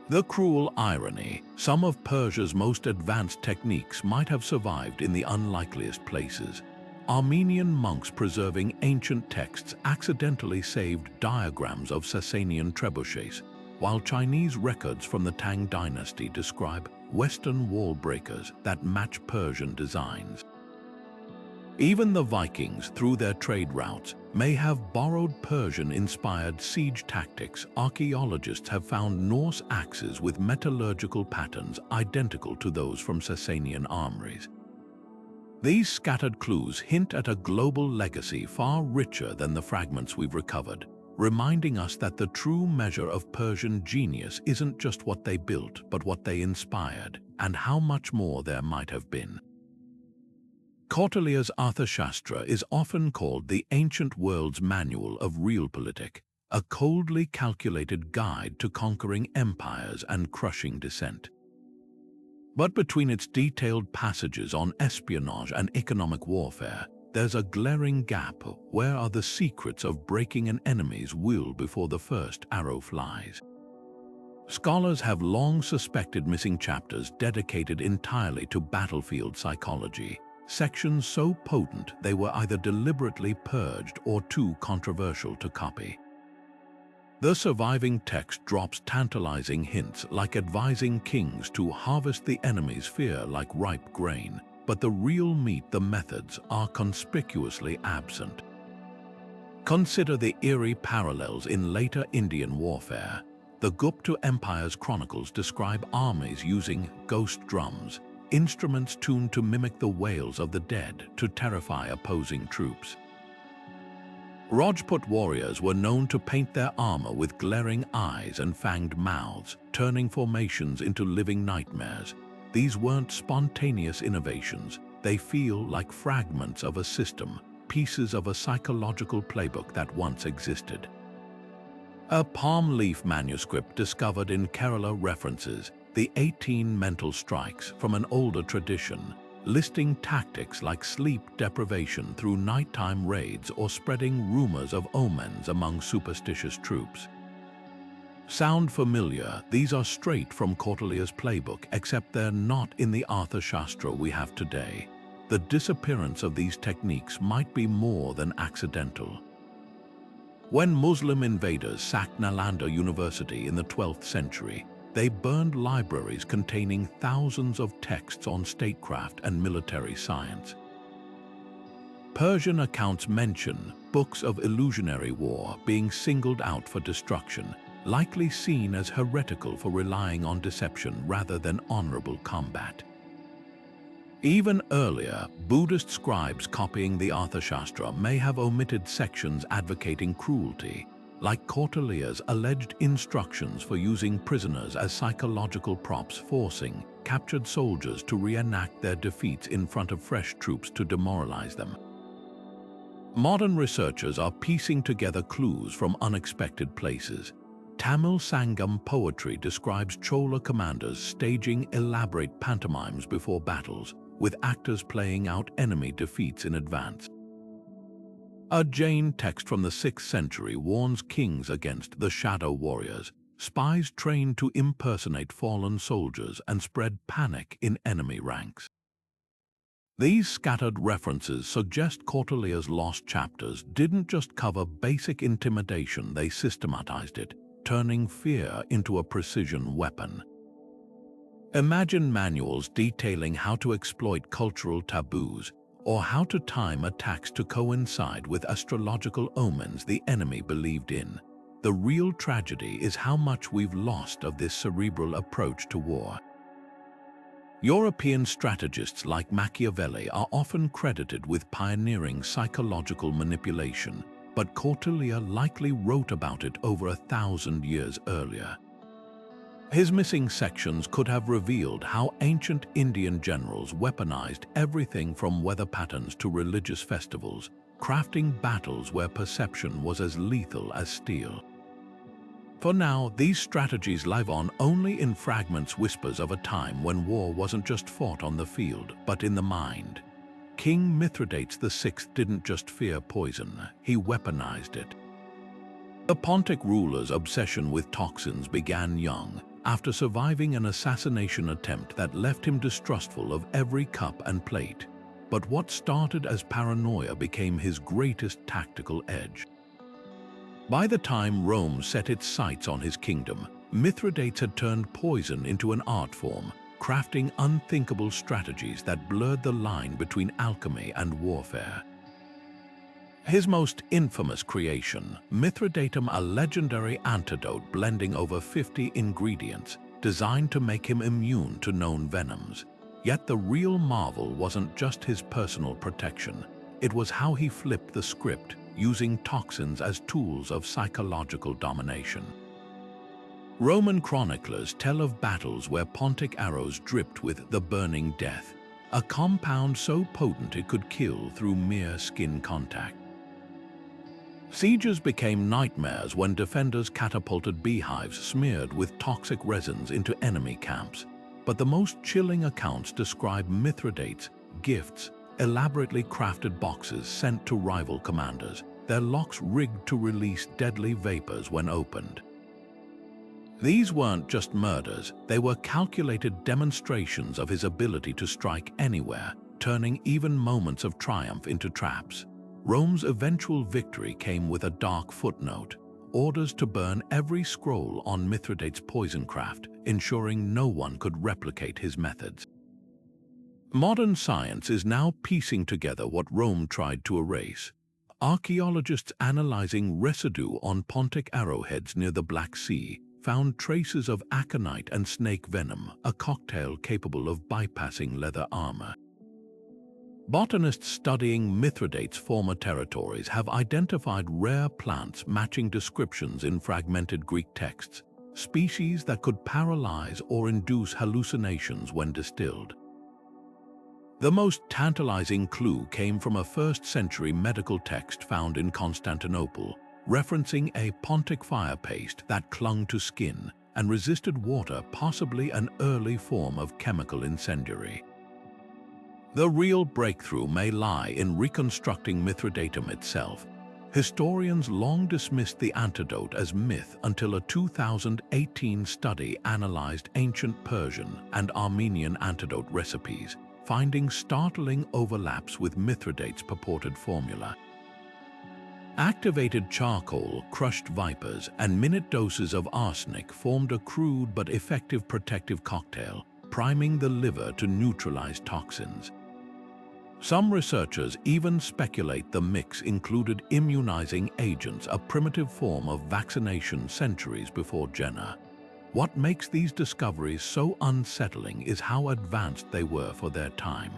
The cruel irony, some of Persia's most advanced techniques might have survived in the unlikeliest places. Armenian monks preserving ancient texts accidentally saved diagrams of Sasanian trebuchets, while Chinese records from the Tang dynasty describe Western wall breakers that match Persian designs. Even the Vikings, through their trade routes, may have borrowed Persian-inspired siege tactics. Archaeologists have found Norse axes with metallurgical patterns identical to those from Sasanian armories. These scattered clues hint at a global legacy far richer than the fragments we've recovered, reminding us that the true measure of Persian genius isn't just what they built, but what they inspired, and how much more there might have been. Kautilya's Arthashastra is often called the ancient world's manual of realpolitik, a coldly calculated guide to conquering empires and crushing dissent. But between its detailed passages on espionage and economic warfare, there's a glaring gap. Where are the secrets of breaking an enemy's will before the first arrow flies? Scholars have long suspected missing chapters dedicated entirely to battlefield psychology, sections so potent they were either deliberately purged or too controversial to copy. The surviving text drops tantalizing hints, like advising kings to harvest the enemy's fear like ripe grain, but the real meat, the methods, are conspicuously absent. Consider the eerie parallels in later Indian warfare. The Gupta Empire's chronicles describe armies using ghost drums, instruments tuned to mimic the wails of the dead to terrify opposing troops. Rajput warriors were known to paint their armor with glaring eyes and fanged mouths, turning formations into living nightmares. These weren't spontaneous innovations. They feel like fragments of a system, pieces of a psychological playbook that once existed. A palm leaf manuscript discovered in Kerala references the 18 mental strikes from an older tradition, listing tactics like sleep deprivation through nighttime raids or spreading rumors of omens among superstitious troops. Sound familiar? These are straight from Kautilya's playbook, except they're not in the Arthashastra we have today. The disappearance of these techniques might be more than accidental. When Muslim invaders sacked Nalanda University in the 12th century, they burned libraries containing thousands of texts on statecraft and military science. Persian accounts mention books of illusionary war being singled out for destruction, likely seen as heretical for relying on deception rather than honorable combat. Even earlier, Buddhist scribes copying the Arthashastra may have omitted sections advocating cruelty, like Kautilya's alleged instructions for using prisoners as psychological props, forcing captured soldiers to reenact their defeats in front of fresh troops to demoralize them. Modern researchers are piecing together clues from unexpected places. Tamil Sangam poetry describes Chola commanders staging elaborate pantomimes before battles, with actors playing out enemy defeats in advance. A Jain text from the 6th century warns kings against the shadow warriors, spies trained to impersonate fallen soldiers and spread panic in enemy ranks. These scattered references suggest Kautilya's lost chapters didn't just cover basic intimidation, they systematized it, turning fear into a precision weapon. Imagine manuals detailing how to exploit cultural taboos, or how to time attacks to coincide with astrological omens the enemy believed in. The real tragedy is how much we've lost of this cerebral approach to war. European strategists like Machiavelli are often credited with pioneering psychological manipulation, but Kautilya likely wrote about it over 1,000 years earlier. His missing sections could have revealed how ancient Indian generals weaponized everything from weather patterns to religious festivals, crafting battles where perception was as lethal as steel. For now, these strategies live on only in fragments, whispers of a time when war wasn't just fought on the field, but in the mind. King Mithridates VI didn't just fear poison, he weaponized it. The Pontic ruler's obsession with toxins began young, after surviving an assassination attempt that left him distrustful of every cup and plate. But what started as paranoia became his greatest tactical edge. By the time Rome set its sights on his kingdom, Mithridates had turned poison into an art form, crafting unthinkable strategies that blurred the line between alchemy and warfare. His most infamous creation, Mithridatum, a legendary antidote blending over 50 ingredients, designed to make him immune to known venoms. Yet the real marvel wasn't just his personal protection, it was how he flipped the script, using toxins as tools of psychological domination. Roman chroniclers tell of battles where Pontic arrows dripped with the burning death, a compound so potent it could kill through mere skin contact. Sieges became nightmares when defenders catapulted beehives smeared with toxic resins into enemy camps. But the most chilling accounts describe Mithridates' gifts, elaborately crafted boxes sent to rival commanders, their locks rigged to release deadly vapors when opened. These weren't just murders, they were calculated demonstrations of his ability to strike anywhere, turning even moments of triumph into traps. Rome's eventual victory came with a dark footnote: orders to burn every scroll on Mithridates' poisoncraft, ensuring no one could replicate his methods. Modern science is now piecing together what Rome tried to erase. Archaeologists analyzing residue on Pontic arrowheads near the Black Sea found traces of aconite and snake venom, a cocktail capable of bypassing leather armor. Botanists studying Mithridates' former territories have identified rare plants matching descriptions in fragmented Greek texts, species that could paralyze or induce hallucinations when distilled. The most tantalizing clue came from a 1st-century medical text found in Constantinople, referencing a Pontic fire paste that clung to skin and resisted water, possibly an early form of chemical incendiary. The real breakthrough may lie in reconstructing Mithridatum itself. Historians long dismissed the antidote as myth until a 2018 study analyzed ancient Persian and Armenian antidote recipes, finding startling overlaps with Mithridates' purported formula. Activated charcoal, crushed vipers, and minute doses of arsenic formed a crude but effective protective cocktail, priming the liver to neutralize toxins. Some researchers even speculate the mix included immunizing agents, a primitive form of vaccination centuries before Jenner. What makes these discoveries so unsettling is how advanced they were for their time.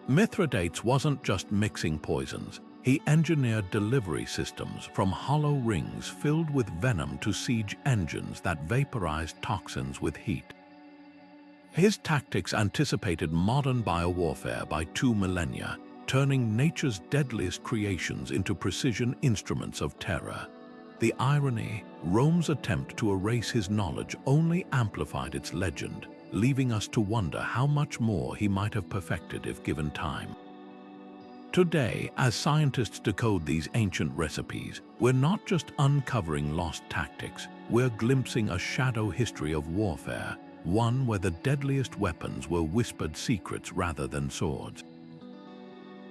Mithridates wasn't just mixing poisons, he engineered delivery systems, from hollow rings filled with venom to siege engines that vaporized toxins with heat. His tactics anticipated modern biowarfare by 2 millennia, turning nature's deadliest creations into precision instruments of terror. The irony: Rome's attempt to erase his knowledge only amplified its legend, leaving us to wonder how much more he might have perfected if given time. Today, as scientists decode these ancient recipes, we're not just uncovering lost tactics, we're glimpsing a shadow history of warfare, one where the deadliest weapons were whispered secrets rather than swords.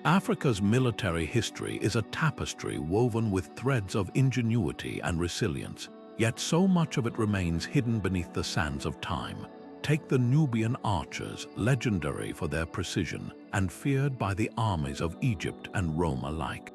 Africa's military history is a tapestry woven with threads of ingenuity and resilience, yet so much of it remains hidden beneath the sands of time. Take the Nubian archers, legendary for their precision and feared by the armies of Egypt and Rome alike.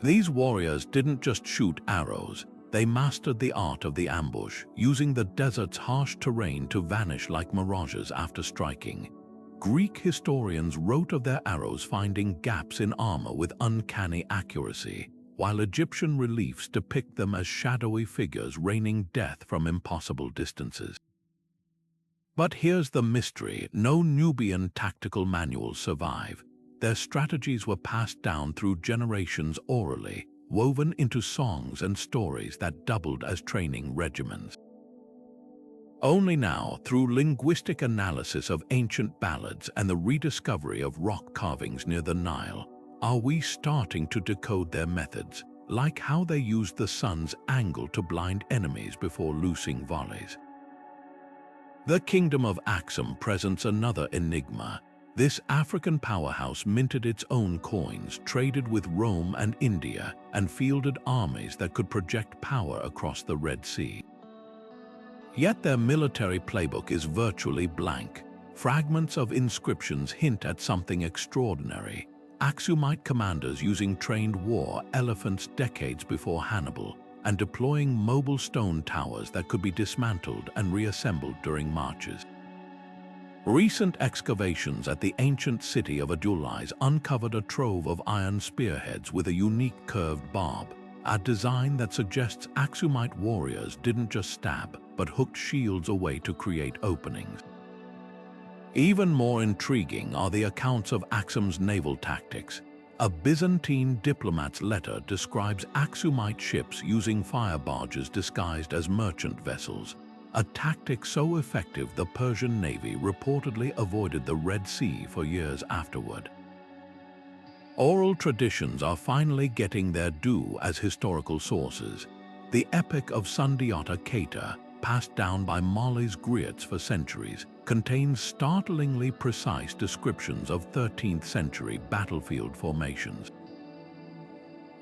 These warriors didn't just shoot arrows, they mastered the art of the ambush, using the desert's harsh terrain to vanish like mirages after striking. Greek historians wrote of their arrows finding gaps in armor with uncanny accuracy, while Egyptian reliefs depict them as shadowy figures raining death from impossible distances. But here's the mystery: no Nubian tactical manuals survive. Their strategies were passed down through generations orally, woven into songs and stories that doubled as training regiments. Only now, through linguistic analysis of ancient ballads and the rediscovery of rock carvings near the Nile, are we starting to decode their methods, like how they used the sun's angle to blind enemies before loosing volleys. The Kingdom of Axum presents another enigma. This African powerhouse minted its own coins, traded with Rome and India, and fielded armies that could project power across the Red Sea. Yet their military playbook is virtually blank. Fragments of inscriptions hint at something extraordinary. Axumite commanders using trained war elephants decades before Hannibal, and deploying mobile stone towers that could be dismantled and reassembled during marches. Recent excavations at the ancient city of Adulis uncovered a trove of iron spearheads with a unique curved barb, a design that suggests Axumite warriors didn't just stab, but hooked shields away to create openings. Even more intriguing are the accounts of Axum's naval tactics. A Byzantine diplomat's letter describes Axumite ships using fire barges disguised as merchant vessels, a tactic so effective the Persian navy reportedly avoided the Red Sea for years afterward. Oral traditions are finally getting their due as historical sources. The Epic of Sundiata Keita, passed down by Mali's griots for centuries, contains startlingly precise descriptions of 13th century battlefield formations.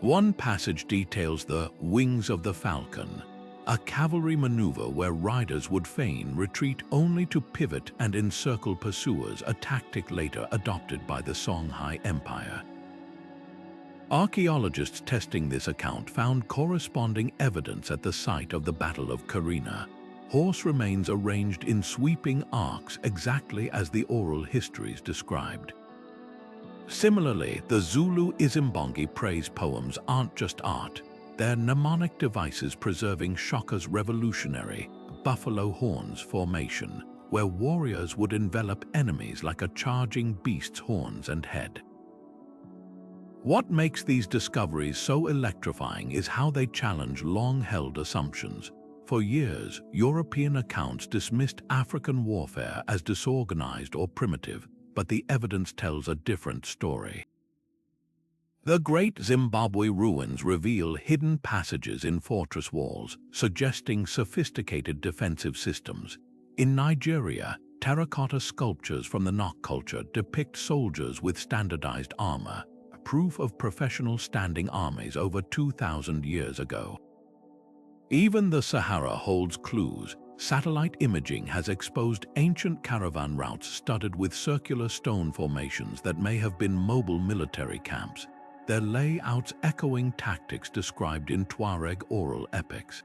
One passage details the Wings of the Falcon, a cavalry maneuver where riders would feign retreat only to pivot and encircle pursuers, a tactic later adopted by the Songhai Empire. Archaeologists testing this account found corresponding evidence at the site of the Battle of Carina. Horse remains arranged in sweeping arcs exactly as the oral histories described. Similarly, the Zulu Izimbongi praise poems aren't just art. They're mnemonic devices preserving Shoka's revolutionary buffalo horns formation, where warriors would envelop enemies like a charging beast's horns and head. What makes these discoveries so electrifying is how they challenge long-held assumptions. For years, European accounts dismissed African warfare as disorganized or primitive, but the evidence tells a different story. The Great Zimbabwe ruins reveal hidden passages in fortress walls, suggesting sophisticated defensive systems. In Nigeria, terracotta sculptures from the Nok culture depict soldiers with standardized armor, proof of professional standing armies over 2,000 years ago. Even the Sahara holds clues. Satellite imaging has exposed ancient caravan routes studded with circular stone formations that may have been mobile military camps, their layouts echoing tactics described in Tuareg oral epics.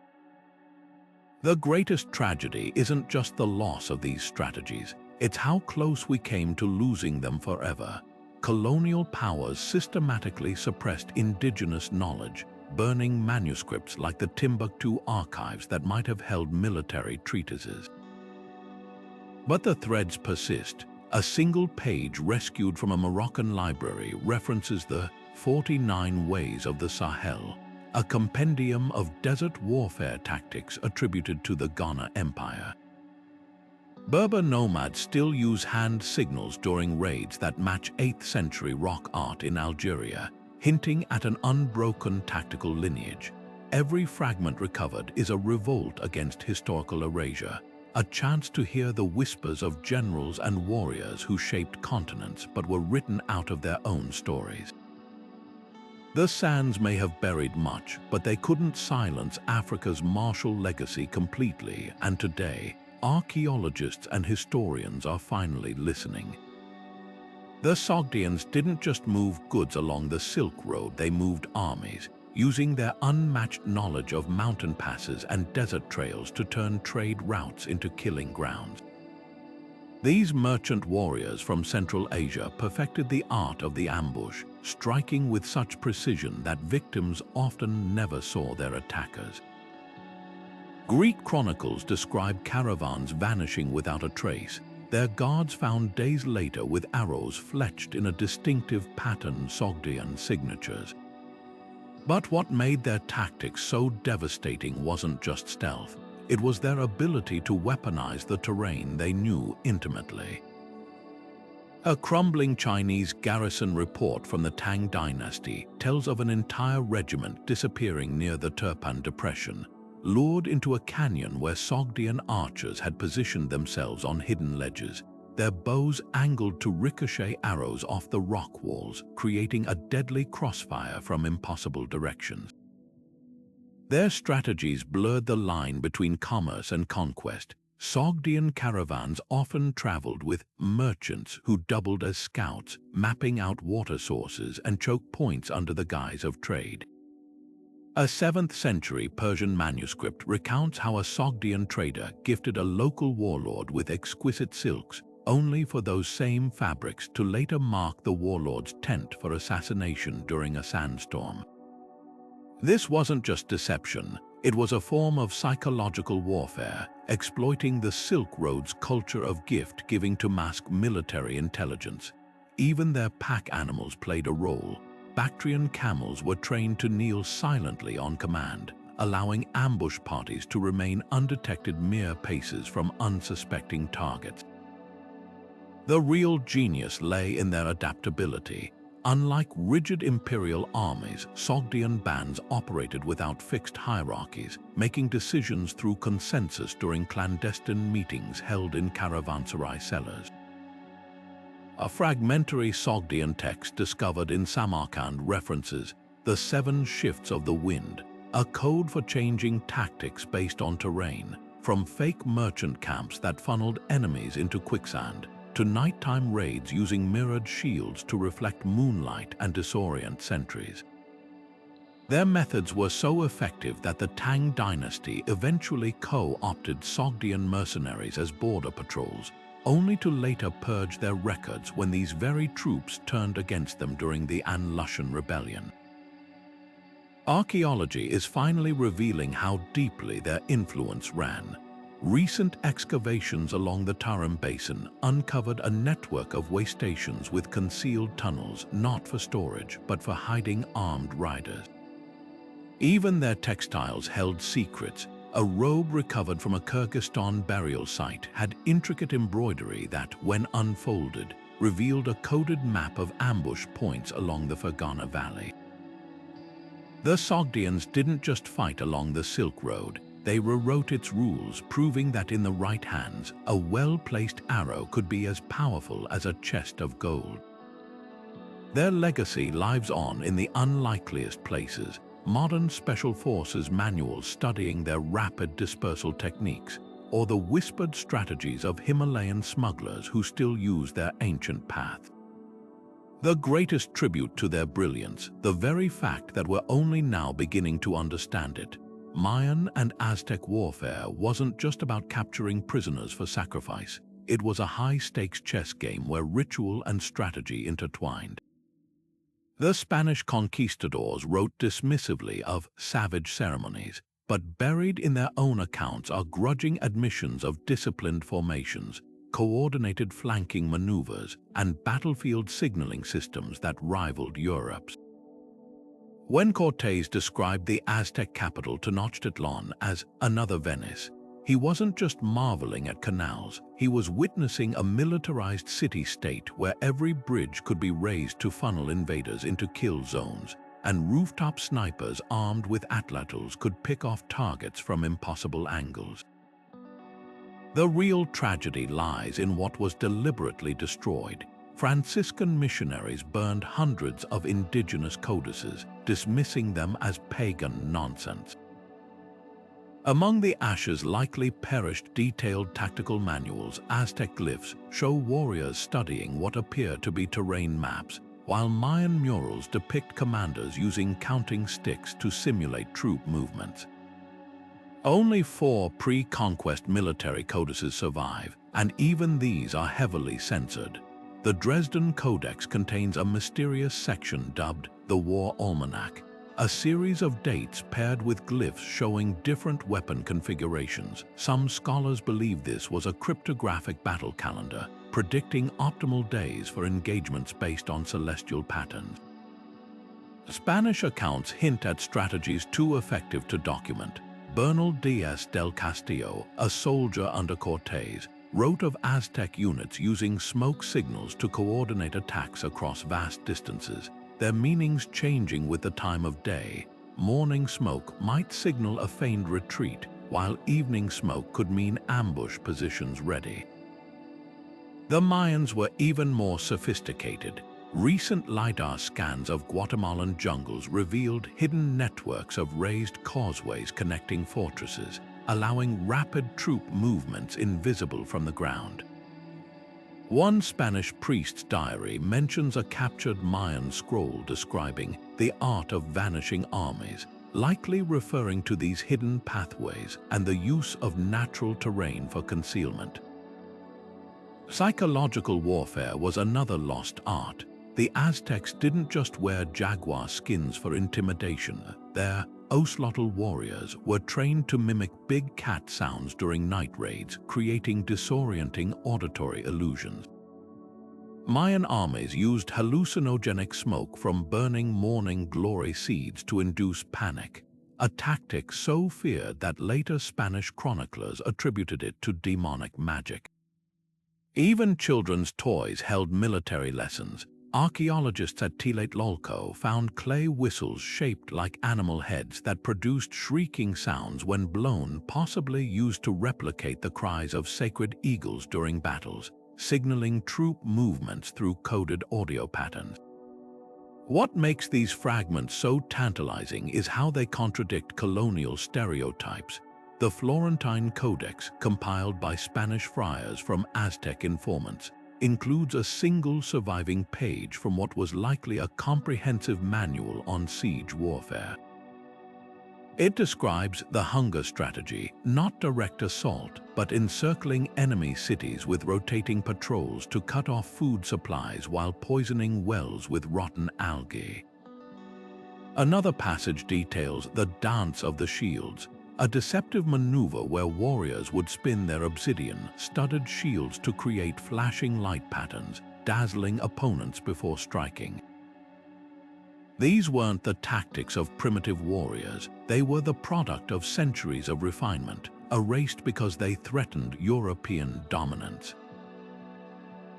The greatest tragedy isn't just the loss of these strategies, it's how close we came to losing them forever. Colonial powers systematically suppressed indigenous knowledge, burning manuscripts like the Timbuktu archives that might have held military treatises. But the threads persist. A single page rescued from a Moroccan library references the 49 Ways of the Sahel, a compendium of desert warfare tactics attributed to the Ghana Empire. Berber nomads still use hand signals during raids that match 8th century rock art in Algeria, hinting at an unbroken tactical lineage. Every fragment recovered is a revolt against historical erasure, a chance to hear the whispers of generals and warriors who shaped continents but were written out of their own stories. The sands may have buried much, but they couldn't silence Africa's martial legacy completely, and today, archaeologists and historians are finally listening. The Sogdians didn't just move goods along the Silk Road, they moved armies, using their unmatched knowledge of mountain passes and desert trails to turn trade routes into killing grounds. These merchant warriors from Central Asia perfected the art of the ambush, striking with such precision that victims often never saw their attackers. Greek chronicles describe caravans vanishing without a trace, their guards found days later with arrows fletched in a distinctive pattern Sogdian signatures. But what made their tactics so devastating wasn't just stealth, it was their ability to weaponize the terrain they knew intimately. A crumbling Chinese garrison report from the Tang dynasty tells of an entire regiment disappearing near the Turpan Depression, lured into a canyon where Sogdian archers had positioned themselves on hidden ledges, their bows angled to ricochet arrows off the rock walls, creating a deadly crossfire from impossible directions. Their strategies blurred the line between commerce and conquest. Sogdian caravans often traveled with merchants who doubled as scouts, mapping out water sources and choke points under the guise of trade. A 7th century Persian manuscript recounts how a Sogdian trader gifted a local warlord with exquisite silks, only for those same fabrics to later mark the warlord's tent for assassination during a sandstorm. This wasn't just deception, it was a form of psychological warfare, exploiting the Silk Road's culture of gift-giving to mask military intelligence. Even their pack animals played a role. Bactrian camels were trained to kneel silently on command, allowing ambush parties to remain undetected mere paces from unsuspecting targets. The real genius lay in their adaptability. Unlike rigid imperial armies, Sogdian bands operated without fixed hierarchies, making decisions through consensus during clandestine meetings held in caravanserai cellars. A fragmentary Sogdian text discovered in Samarkand references the 7 shifts of the wind, a code for changing tactics based on terrain, from fake merchant camps that funneled enemies into quicksand, to nighttime raids using mirrored shields to reflect moonlight and disorient sentries. Their methods were so effective that the Tang dynasty eventually co-opted Sogdian mercenaries as border patrols, only to later purge their records when these very troops turned against them during the An Lushan rebellion. Archaeology is finally revealing how deeply their influence ran. Recent excavations along the Tarim Basin uncovered a network of way stations with concealed tunnels not for storage but for hiding armed riders. Even their textiles held secrets. A robe recovered from a Kyrgyzstan burial site had intricate embroidery that, when unfolded, revealed a coded map of ambush points along the Fergana Valley. The Sogdians didn't just fight along the Silk Road. They rewrote its rules, proving that in the right hands, a well-placed arrow could be as powerful as a chest of gold. Their legacy lives on in the unlikeliest places, modern special forces manuals studying their rapid dispersal techniques, or the whispered strategies of Himalayan smugglers who still use their ancient path. The greatest tribute to their brilliance, the very fact that we're only now beginning to understand it. Mayan and Aztec warfare wasn't just about capturing prisoners for sacrifice. It was a high-stakes chess game where ritual and strategy intertwined. The Spanish conquistadors wrote dismissively of savage ceremonies, but buried in their own accounts are grudging admissions of disciplined formations, coordinated flanking maneuvers, and battlefield signaling systems that rivaled Europe's. When Cortés described the Aztec capital Tenochtitlan as another Venice, he wasn't just marveling at canals, he was witnessing a militarized city-state where every bridge could be raised to funnel invaders into kill zones, and rooftop snipers armed with atlatls could pick off targets from impossible angles. The real tragedy lies in what was deliberately destroyed. Franciscan missionaries burned hundreds of indigenous codices, dismissing them as pagan nonsense. Among the ashes likely perished detailed tactical manuals. Aztec glyphs show warriors studying what appear to be terrain maps, while Mayan murals depict commanders using counting sticks to simulate troop movements. Only 4 pre-conquest military codices survive, and even these are heavily censored. The Dresden Codex contains a mysterious section dubbed the War Almanac, a series of dates paired with glyphs showing different weapon configurations. Some scholars believe this was a cryptographic battle calendar, predicting optimal days for engagements based on celestial patterns. Spanish accounts hint at strategies too effective to document. Bernal Diaz del Castillo, a soldier under Cortés, wrote of Aztec units using smoke signals to coordinate attacks across vast distances, their meanings changing with the time of day. Morning smoke might signal a feigned retreat, while evening smoke could mean ambush positions ready. The Mayans were even more sophisticated. Recent LiDAR scans of Guatemalan jungles revealed hidden networks of raised causeways connecting fortresses, allowing rapid troop movements invisible from the ground. One Spanish priest's diary mentions a captured Mayan scroll describing the art of vanishing armies, likely referring to these hidden pathways and the use of natural terrain for concealment. Psychological warfare was another lost art. The Aztecs didn't just wear jaguar skins for intimidation. Their Ocelotl warriors were trained to mimic big cat sounds during night raids, creating disorienting auditory illusions. Mayan armies used hallucinogenic smoke from burning morning glory seeds to induce panic, a tactic so feared that later Spanish chroniclers attributed it to demonic magic. Even children's toys held military lessons. Archaeologists at Tlatelolco found clay whistles shaped like animal heads that produced shrieking sounds when blown, possibly used to replicate the cries of sacred eagles during battles, signaling troop movements through coded audio patterns. What makes these fragments so tantalizing is how they contradict colonial stereotypes. The Florentine Codex, compiled by Spanish friars from Aztec informants, includes a single surviving page from what was likely a comprehensive manual on siege warfare. It describes the hunger strategy, not direct assault, but encircling enemy cities with rotating patrols to cut off food supplies while poisoning wells with rotten algae. Another passage details the Dance of the Shields, a deceptive maneuver where warriors would spin their obsidian-studded shields to create flashing light patterns, dazzling opponents before striking. These weren't the tactics of primitive warriors, they were the product of centuries of refinement, erased because they threatened European dominance.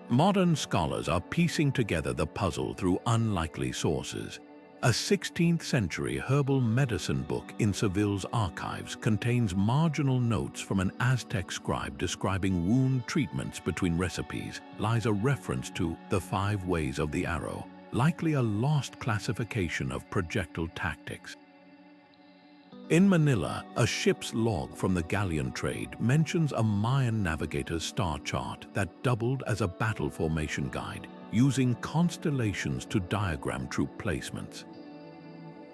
Modern scholars are piecing together the puzzle through unlikely sources. A 16th-century herbal medicine book in Seville's archives contains marginal notes from an Aztec scribe describing wound treatments between recipes. Lies a reference to the 5 ways of the arrow, likely a lost classification of projectile tactics. In Manila, a ship's log from the galleon trade mentions a Mayan navigator's star chart that doubled as a battle formation guide, using constellations to diagram troop placements.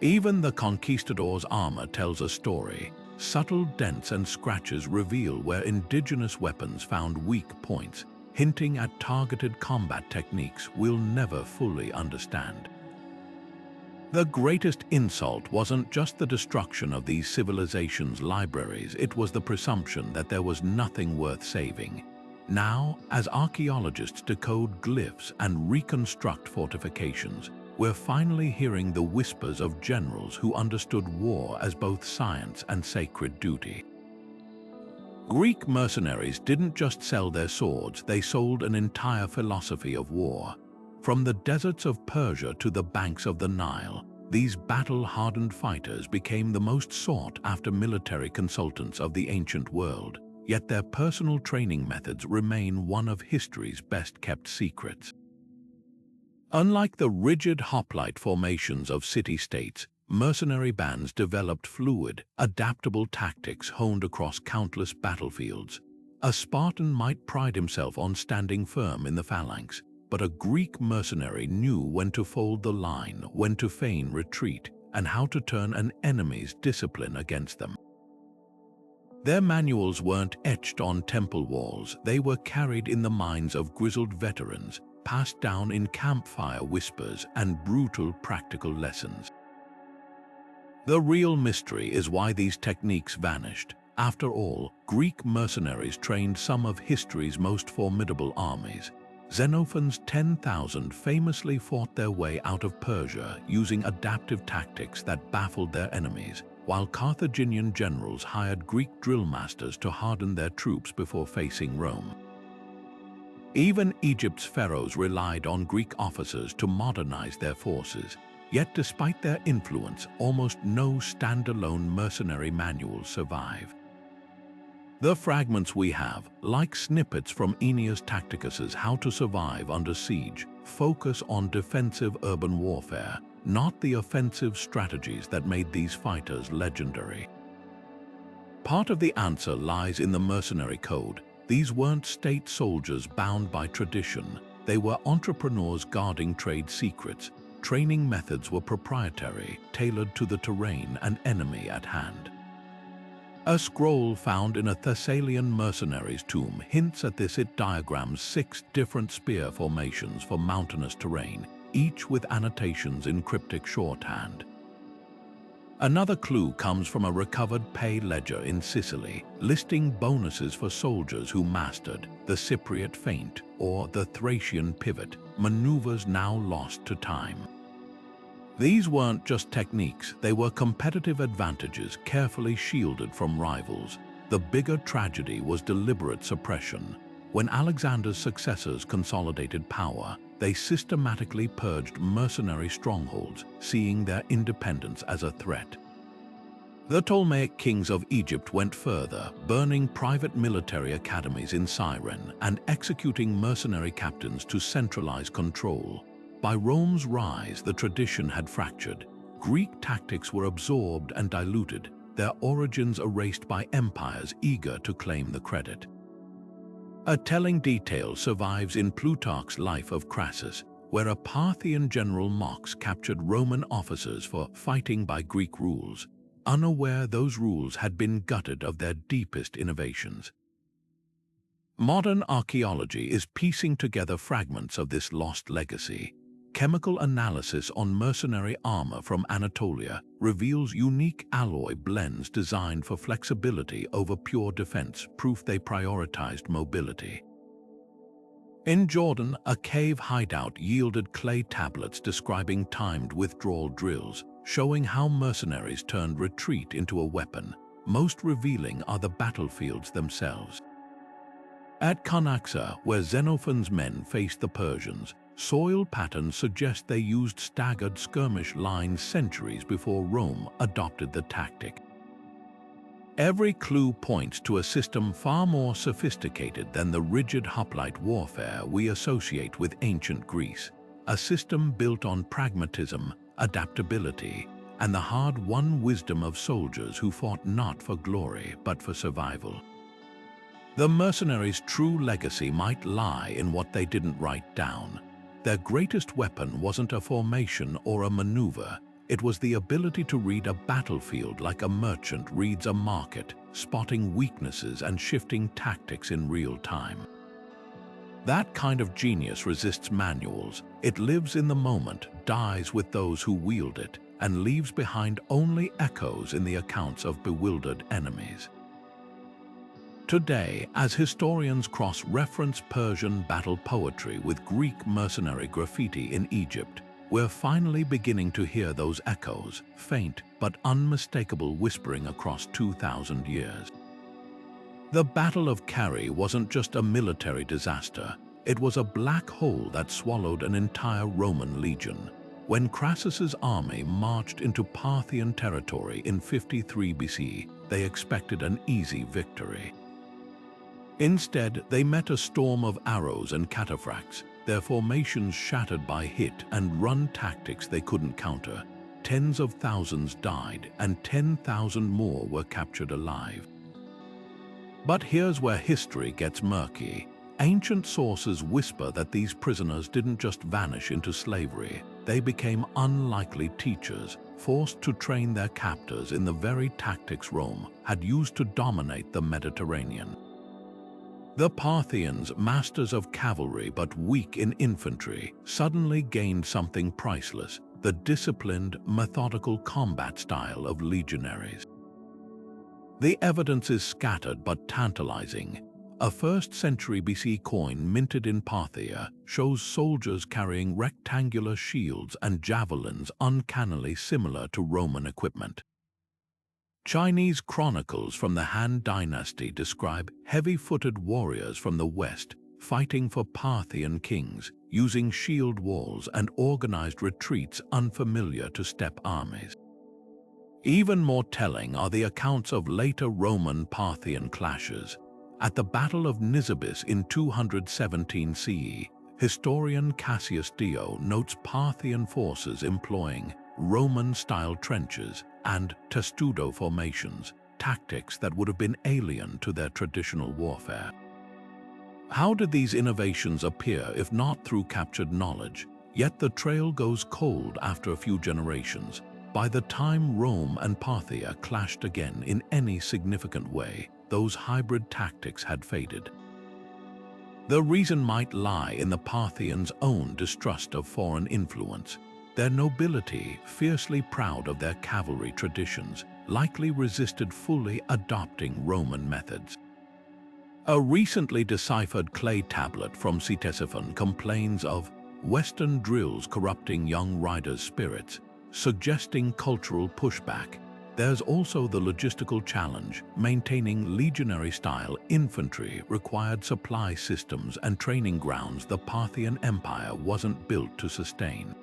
Even the conquistador's armor tells a story. Subtle dents and scratches reveal where indigenous weapons found weak points, hinting at targeted combat techniques we'll never fully understand. The greatest insult wasn't just the destruction of these civilizations' libraries, it was the presumption that there was nothing worth saving. Now, as archaeologists decode glyphs and reconstruct fortifications, we're finally hearing the whispers of generals who understood war as both science and sacred duty. Greek mercenaries didn't just sell their swords, they sold an entire philosophy of war. From the deserts of Persia to the banks of the Nile, these battle-hardened fighters became the most sought-after military consultants of the ancient world, yet their personal training methods remain one of history's best-kept secrets. Unlike the rigid hoplite formations of city-states, mercenary bands developed fluid, adaptable tactics honed across countless battlefields. A Spartan might pride himself on standing firm in the phalanx, but a Greek mercenary knew when to fold the line, when to feign retreat, and how to turn an enemy's discipline against them. Their manuals weren't etched on temple walls, they were carried in the minds of grizzled veterans, passed down in campfire whispers and brutal practical lessons. The real mystery is why these techniques vanished. After all, Greek mercenaries trained some of history's most formidable armies. Xenophon's 10,000 famously fought their way out of Persia using adaptive tactics that baffled their enemies, while Carthaginian generals hired Greek drill masters to harden their troops before facing Rome. Even Egypt's pharaohs relied on Greek officers to modernize their forces, yet despite their influence, almost no standalone mercenary manuals survive. The fragments we have, like snippets from Aeneas Tacticus's How to Survive Under Siege, focus on defensive urban warfare, not the offensive strategies that made these fighters legendary. Part of the answer lies in the mercenary code. These weren't state soldiers bound by tradition. They were entrepreneurs guarding trade secrets. Training methods were proprietary, tailored to the terrain and enemy at hand. A scroll found in a Thessalian mercenary's tomb hints at this. It diagrams 6 different spear formations for mountainous terrain, each with annotations in cryptic shorthand. Another clue comes from a recovered pay ledger in Sicily, listing bonuses for soldiers who mastered the Cypriot feint or the Thracian pivot, maneuvers now lost to time. These weren't just techniques, they were competitive advantages carefully shielded from rivals. The bigger tragedy was deliberate suppression. When Alexander's successors consolidated power, they systematically purged mercenary strongholds, seeing their independence as a threat. The Ptolemaic kings of Egypt went further, burning private military academies in Cyrene and executing mercenary captains to centralize control. By Rome's rise, the tradition had fractured. Greek tactics were absorbed and diluted, their origins erased by empires eager to claim the credit. A telling detail survives in Plutarch's Life of Crassus, where a Parthian general mocks captured Roman officers for fighting by Greek rules, unaware those rules had been gutted of their deepest innovations. Modern archaeology is piecing together fragments of this lost legacy. Chemical analysis on mercenary armor from Anatolia reveals unique alloy blends designed for flexibility over pure defense, proof they prioritized mobility. In Jordan, a cave hideout yielded clay tablets describing timed withdrawal drills, showing how mercenaries turned retreat into a weapon. Most revealing are the battlefields themselves. At Cunaxa, where Xenophon's men faced the Persians, soil patterns suggest they used staggered skirmish lines centuries before Rome adopted the tactic. Every clue points to a system far more sophisticated than the rigid hoplite warfare we associate with ancient Greece, a system built on pragmatism, adaptability, and the hard-won wisdom of soldiers who fought not for glory but for survival. The mercenaries' true legacy might lie in what they didn't write down. Their greatest weapon wasn't a formation or a maneuver, it was the ability to read a battlefield like a merchant reads a market, spotting weaknesses and shifting tactics in real time. That kind of genius resists manuals. It lives in the moment, dies with those who wield it, and leaves behind only echoes in the accounts of bewildered enemies. Today, as historians cross-reference Persian battle poetry with Greek mercenary graffiti in Egypt, we're finally beginning to hear those echoes, faint but unmistakable, whispering across 2,000 years. The Battle of Carrhae wasn't just a military disaster, it was a black hole that swallowed an entire Roman legion. When Crassus's army marched into Parthian territory in 53 BC, they expected an easy victory. Instead, they met a storm of arrows and cataphracts, their formations shattered by hit-and-run tactics they couldn't counter. Tens of thousands died, and 10,000 more were captured alive. But here's where history gets murky. Ancient sources whisper that these prisoners didn't just vanish into slavery. They became unlikely teachers, forced to train their captors in the very tactics Rome had used to dominate the Mediterranean. The Parthians, masters of cavalry but weak in infantry, suddenly gained something priceless: the disciplined, methodical combat style of legionaries. The evidence is scattered but tantalizing. A 1st century BC coin minted in Parthia shows soldiers carrying rectangular shields and javelins uncannily similar to Roman equipment. Chinese chronicles from the Han dynasty describe heavy-footed warriors from the west fighting for Parthian kings, using shield walls and organized retreats unfamiliar to steppe armies. Even more telling are the accounts of later Roman-Parthian clashes. At the Battle of Nisibis in 217 CE, historian Cassius Dio notes Parthian forces employing Roman-style trenches and testudo formations, tactics that would have been alien to their traditional warfare. How did these innovations appear if not through captured knowledge? Yet the trail goes cold after a few generations. By the time Rome and Parthia clashed again in any significant way, those hybrid tactics had faded. The reason might lie in the Parthians' own distrust of foreign influence. Their nobility, fiercely proud of their cavalry traditions, likely resisted fully adopting Roman methods. A recently deciphered clay tablet from Ctesiphon complains of Western drills corrupting young riders' spirits, suggesting cultural pushback. There's also the logistical challenge. Maintaining legionary-style infantry required supply systems and training grounds the Parthian Empire wasn't built to sustain.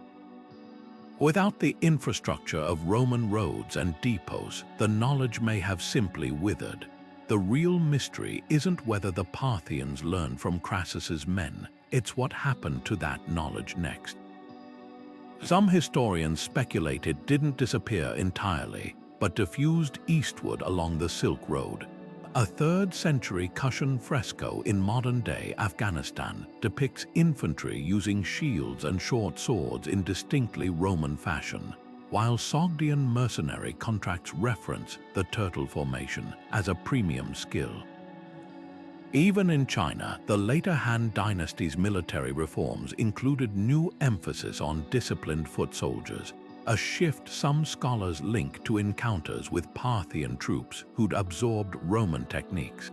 Without the infrastructure of Roman roads and depots, the knowledge may have simply withered. The real mystery isn't whether the Parthians learned from Crassus's men, it's what happened to that knowledge next. Some historians speculate it didn't disappear entirely, but diffused eastward along the Silk Road. A 3rd century Kushan fresco in modern-day Afghanistan depicts infantry using shields and short swords in distinctly Roman fashion, while Sogdian mercenary contracts reference the turtle formation as a premium skill. Even in China, the later Han dynasty's military reforms included new emphasis on disciplined foot soldiers, a shift some scholars link to encounters with Parthian troops who'd absorbed Roman techniques.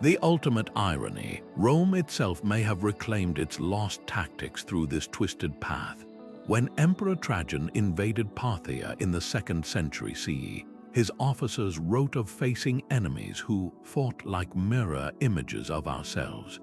The ultimate irony, Rome itself may have reclaimed its lost tactics through this twisted path. When Emperor Trajan invaded Parthia in the 2nd century CE, his officers wrote of facing enemies who fought like mirror images of ourselves.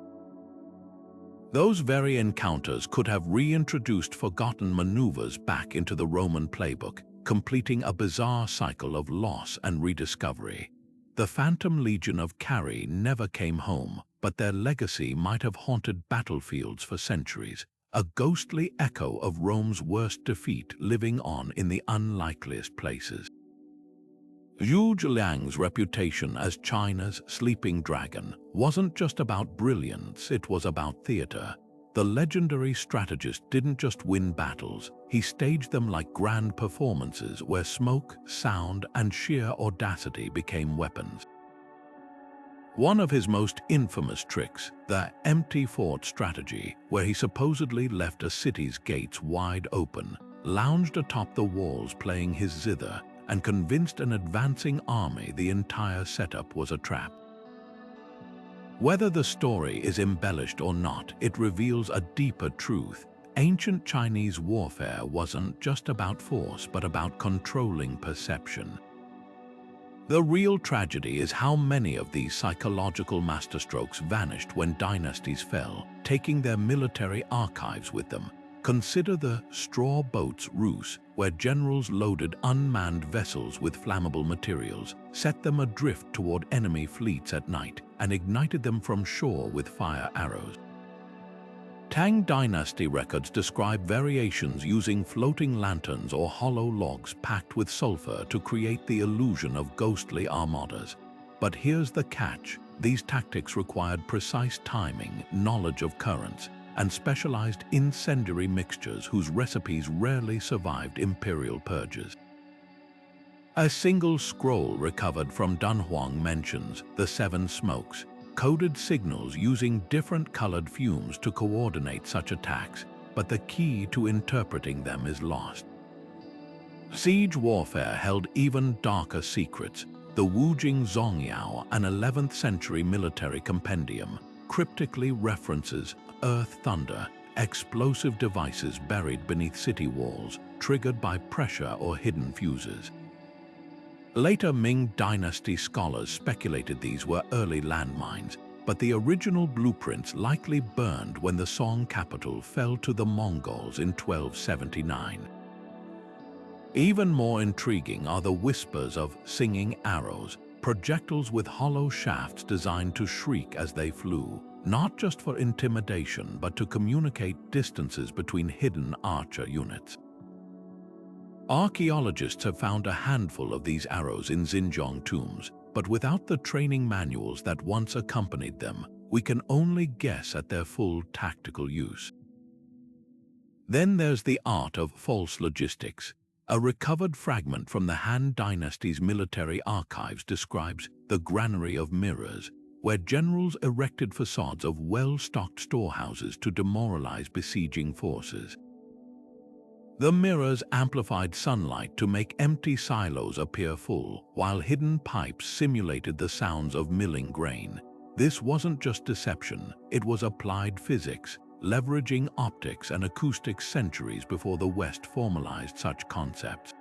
Those very encounters could have reintroduced forgotten maneuvers back into the Roman playbook, completing a bizarre cycle of loss and rediscovery. The Phantom Legion of Carrhae never came home, but their legacy might have haunted battlefields for centuries, a ghostly echo of Rome's worst defeat living on in the unlikeliest places. Zhu Zhiliang's reputation as China's sleeping dragon wasn't just about brilliance, it was about theater. The legendary strategist didn't just win battles, he staged them like grand performances where smoke, sound, and sheer audacity became weapons. One of his most infamous tricks, the empty fort strategy, where he supposedly left a city's gates wide open, lounged atop the walls playing his zither, and convinced an advancing army the entire setup was a trap. Whether the story is embellished or not, it reveals a deeper truth. Ancient Chinese warfare wasn't just about force, but about controlling perception. The real tragedy is how many of these psychological masterstrokes vanished when dynasties fell, taking their military archives with them. Consider the straw boats ruse, where generals loaded unmanned vessels with flammable materials, set them adrift toward enemy fleets at night, and ignited them from shore with fire arrows. Tang Dynasty records describe variations using floating lanterns or hollow logs packed with sulfur to create the illusion of ghostly armadas. But here's the catch: these tactics required precise timing, knowledge of currents, and specialized incendiary mixtures whose recipes rarely survived imperial purges. A single scroll recovered from Dunhuang mentions the 7 smokes, coded signals using different colored fumes to coordinate such attacks, but the key to interpreting them is lost. Siege warfare held even darker secrets. The Wujing Zongyao, an 11th century military compendium, cryptically references earth thunder, explosive devices buried beneath city walls, triggered by pressure or hidden fuses. Later Ming Dynasty scholars speculated these were early landmines, but the original blueprints likely burned when the Song capital fell to the Mongols in 1279. Even more intriguing are the whispers of singing arrows, projectiles with hollow shafts designed to shriek as they flew, not just for intimidation but to communicate distances between hidden archer units. Archaeologists have found a handful of these arrows in Xinjiang tombs, but without the training manuals that once accompanied them, we can only guess at their full tactical use. Then there's the art of false logistics. A recovered fragment from the Han Dynasty's military archives describes the granary of mirrors, where generals erected facades of well-stocked storehouses to demoralize besieging forces. The mirrors amplified sunlight to make empty silos appear full, while hidden pipes simulated the sounds of milling grain. This wasn't just deception, it was applied physics, leveraging optics and acoustics centuries before the West formalized such concepts.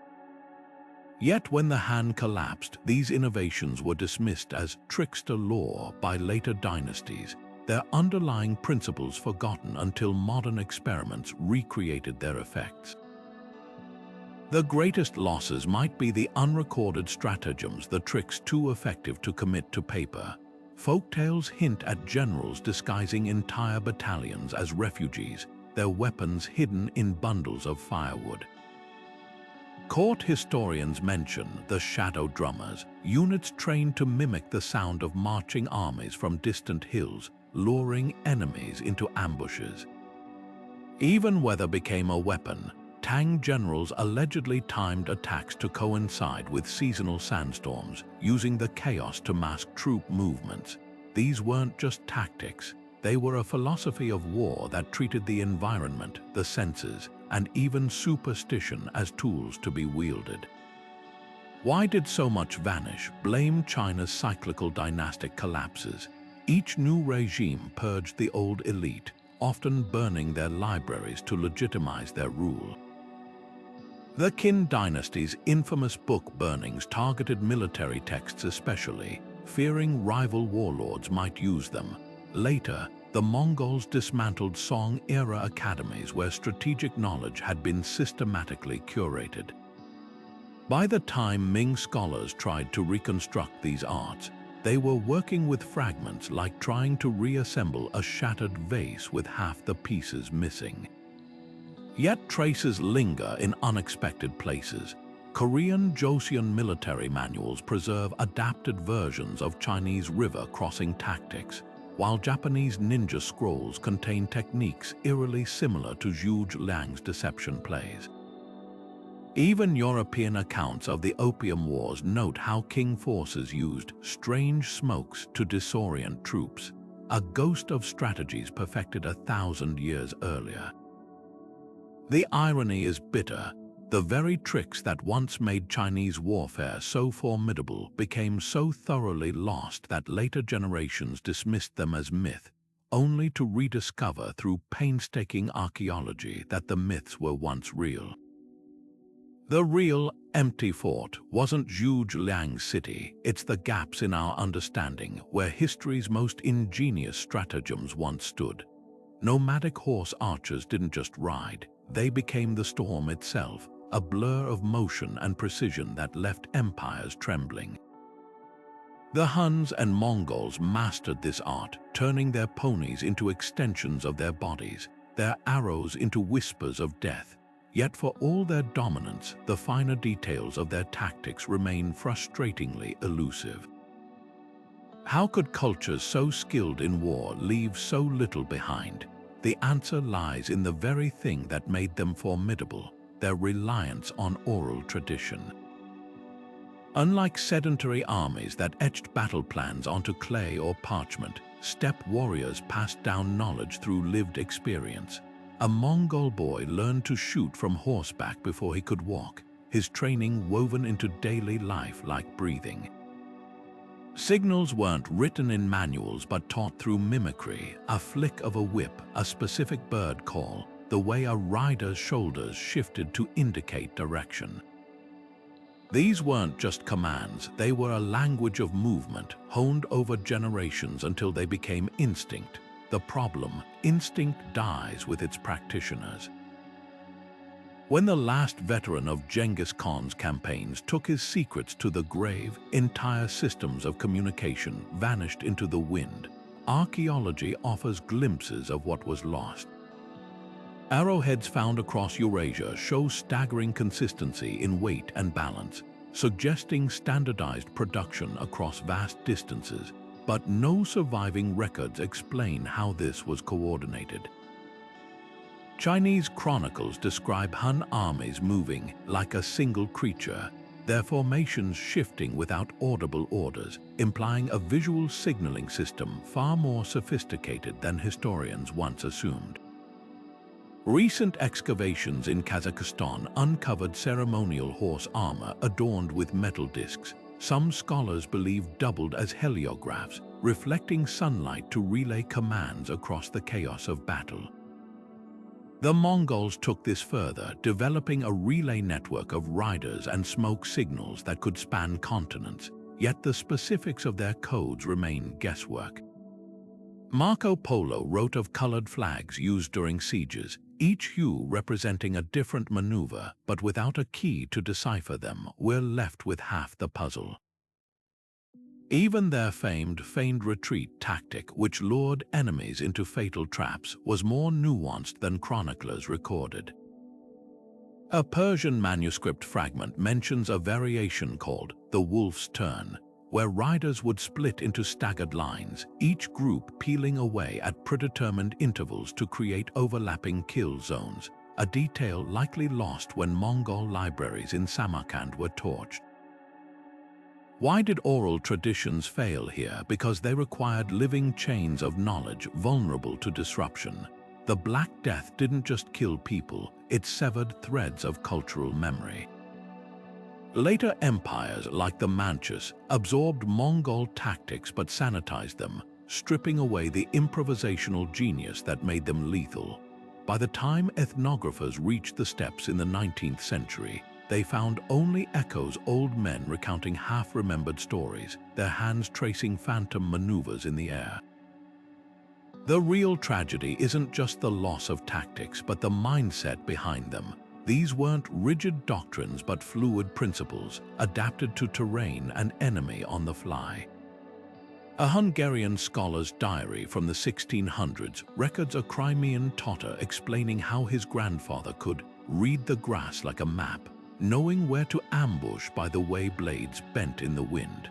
Yet when the Han collapsed, these innovations were dismissed as trickster lore by later dynasties, their underlying principles forgotten until modern experiments recreated their effects. The greatest losses might be the unrecorded stratagems, the tricks too effective to commit to paper. Folktales hint at generals disguising entire battalions as refugees, their weapons hidden in bundles of firewood. Court historians mention the shadow drummers, units trained to mimic the sound of marching armies from distant hills, luring enemies into ambushes. Even weather became a weapon. Tang generals allegedly timed attacks to coincide with seasonal sandstorms, using the chaos to mask troop movements. These weren't just tactics, they were a philosophy of war that treated the environment, the senses, and even superstition as tools to be wielded. Why did so much vanish? Blame China's cyclical dynastic collapses. Each new regime purged the old elite, often burning their libraries to legitimize their rule. The Qin dynasty's infamous book burnings targeted military texts especially, fearing rival warlords might use them. Later, the Mongols dismantled Song-era academies where strategic knowledge had been systematically curated. By the time Ming scholars tried to reconstruct these arts, they were working with fragments like trying to reassemble a shattered vase with half the pieces missing. Yet traces linger in unexpected places. Korean Joseon military manuals preserve adapted versions of Chinese river-crossing tactics, while Japanese ninja scrolls contain techniques eerily similar to Zhuge Liang's deception plays. Even European accounts of the Opium Wars note how Qing forces used strange smokes to disorient troops, a ghost of strategies perfected 1,000 years earlier. The irony is bitter. The very tricks that once made Chinese warfare so formidable became so thoroughly lost that later generations dismissed them as myth, only to rediscover through painstaking archaeology that the myths were once real. The real empty fort wasn't Zhuge Liang's city, it's the gaps in our understanding where history's most ingenious stratagems once stood. Nomadic horse archers didn't just ride, they became the storm itself, a blur of motion and precision that left empires trembling. The Huns and Mongols mastered this art, turning their ponies into extensions of their bodies, their arrows into whispers of death. Yet for all their dominance, the finer details of their tactics remain frustratingly elusive. How could cultures so skilled in war leave so little behind? The answer lies in the very thing that made them formidable, their reliance on oral tradition. Unlike sedentary armies that etched battle plans onto clay or parchment, steppe warriors passed down knowledge through lived experience. A Mongol boy learned to shoot from horseback before he could walk, his training woven into daily life like breathing. Signals weren't written in manuals but taught through mimicry, a flick of a whip, a specific bird call, the way a rider's shoulders shifted to indicate direction. These weren't just commands, they were a language of movement, honed over generations until they became instinct. The problem, instinct dies with its practitioners. When the last veteran of Genghis Khan's campaigns took his secrets to the grave, entire systems of communication vanished into the wind. Archaeology offers glimpses of what was lost. Arrowheads found across Eurasia show staggering consistency in weight and balance, suggesting standardized production across vast distances, but no surviving records explain how this was coordinated. Chinese chronicles describe Han armies moving like a single creature, their formations shifting without audible orders, implying a visual signaling system far more sophisticated than historians once assumed. Recent excavations in Kazakhstan uncovered ceremonial horse armor adorned with metal discs. Some scholars believe doubled as heliographs, reflecting sunlight to relay commands across the chaos of battle. The Mongols took this further, developing a relay network of riders and smoke signals that could span continents, yet the specifics of their codes remain guesswork. Marco Polo wrote of colored flags used during sieges, each hue representing a different maneuver, but without a key to decipher them, we're left with half the puzzle. Even their famed feigned retreat tactic, which lured enemies into fatal traps, was more nuanced than chroniclers recorded. A Persian manuscript fragment mentions a variation called the wolf's turn, where riders would split into staggered lines, each group peeling away at predetermined intervals to create overlapping kill zones, a detail likely lost when Mongol libraries in Samarkand were torched. Why did oral traditions fail here? Because they required living chains of knowledge vulnerable to disruption. The Black Death didn't just kill people, it severed threads of cultural memory. Later empires, like the Manchus, absorbed Mongol tactics but sanitized them, stripping away the improvisational genius that made them lethal. By the time ethnographers reached the steppes in the 19th century, they found only echoes, old men recounting half-remembered stories, their hands tracing phantom maneuvers in the air. The real tragedy isn't just the loss of tactics, but the mindset behind them. These weren't rigid doctrines but fluid principles, adapted to terrain and enemy on the fly. A Hungarian scholar's diary from the 1600s records a Crimean Tatar explaining how his grandfather could read the grass like a map, knowing where to ambush by the way blades bent in the wind.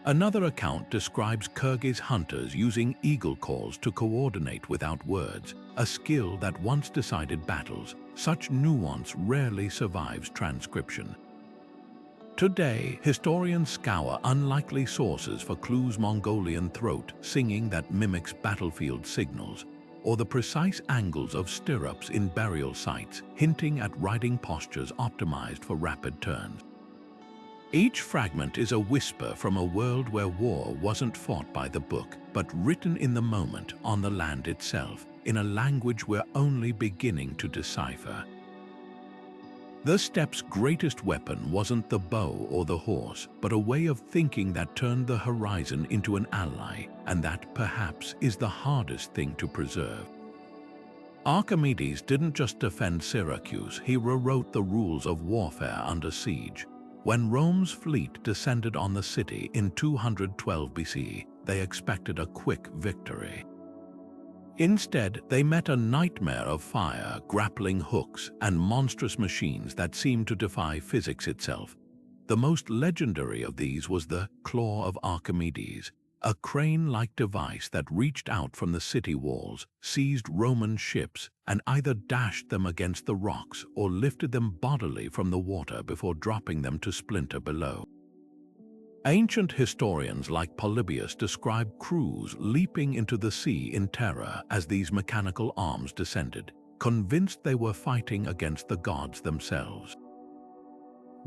Another account describes Kyrgyz hunters using eagle calls to coordinate without words, a skill that once decided battles. Such nuance rarely survives transcription. Today, historians scour unlikely sources for clues: Mongolian throat singing that mimics battlefield signals, or the precise angles of stirrups in burial sites, hinting at riding postures optimized for rapid turns. Each fragment is a whisper from a world where war wasn't fought by the book, but written in the moment on the land itself, in a language we're only beginning to decipher. The steppe's greatest weapon wasn't the bow or the horse, but a way of thinking that turned the horizon into an ally, and that, perhaps, is the hardest thing to preserve. Archimedes didn't just defend Syracuse, he rewrote the rules of warfare under siege. When Rome's fleet descended on the city in 212 BC, they expected a quick victory. Instead, they met a nightmare of fire, grappling hooks, and monstrous machines that seemed to defy physics itself. The most legendary of these was the Claw of Archimedes, a crane-like device that reached out from the city walls, seized Roman ships, and either dashed them against the rocks or lifted them bodily from the water before dropping them to splinter below. Ancient historians like Polybius describe crews leaping into the sea in terror as these mechanical arms descended, convinced they were fighting against the gods themselves.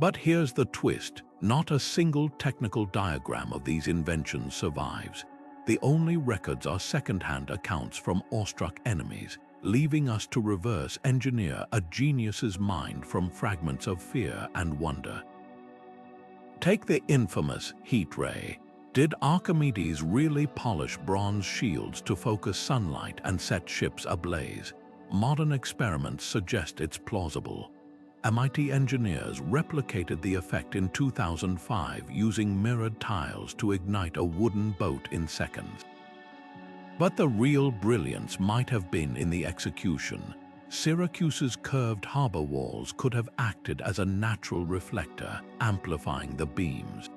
But here's the twist. Not a single technical diagram of these inventions survives. The only records are second-hand accounts from awestruck enemies, leaving us to reverse engineer a genius's mind from fragments of fear and wonder. Take the infamous heat ray. Did Archimedes really polish bronze shields to focus sunlight and set ships ablaze? Modern experiments suggest it's plausible. MIT engineers replicated the effect in 2005 using mirrored tiles to ignite a wooden boat in seconds. But the real brilliance might have been in the execution. Syracuse's curved harbor walls could have acted as a natural reflector, amplifying the beams.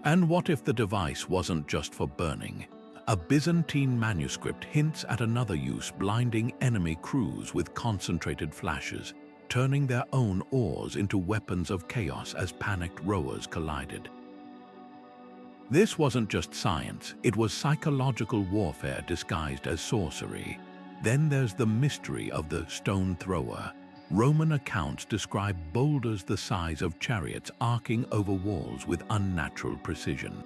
And what if the device wasn't just for burning? A Byzantine manuscript hints at another use, blinding enemy crews with concentrated flashes, turning their own oars into weapons of chaos as panicked rowers collided. This wasn't just science, it was psychological warfare disguised as sorcery. Then there's the mystery of the stone thrower. Roman accounts describe boulders the size of chariots arcing over walls with unnatural precision.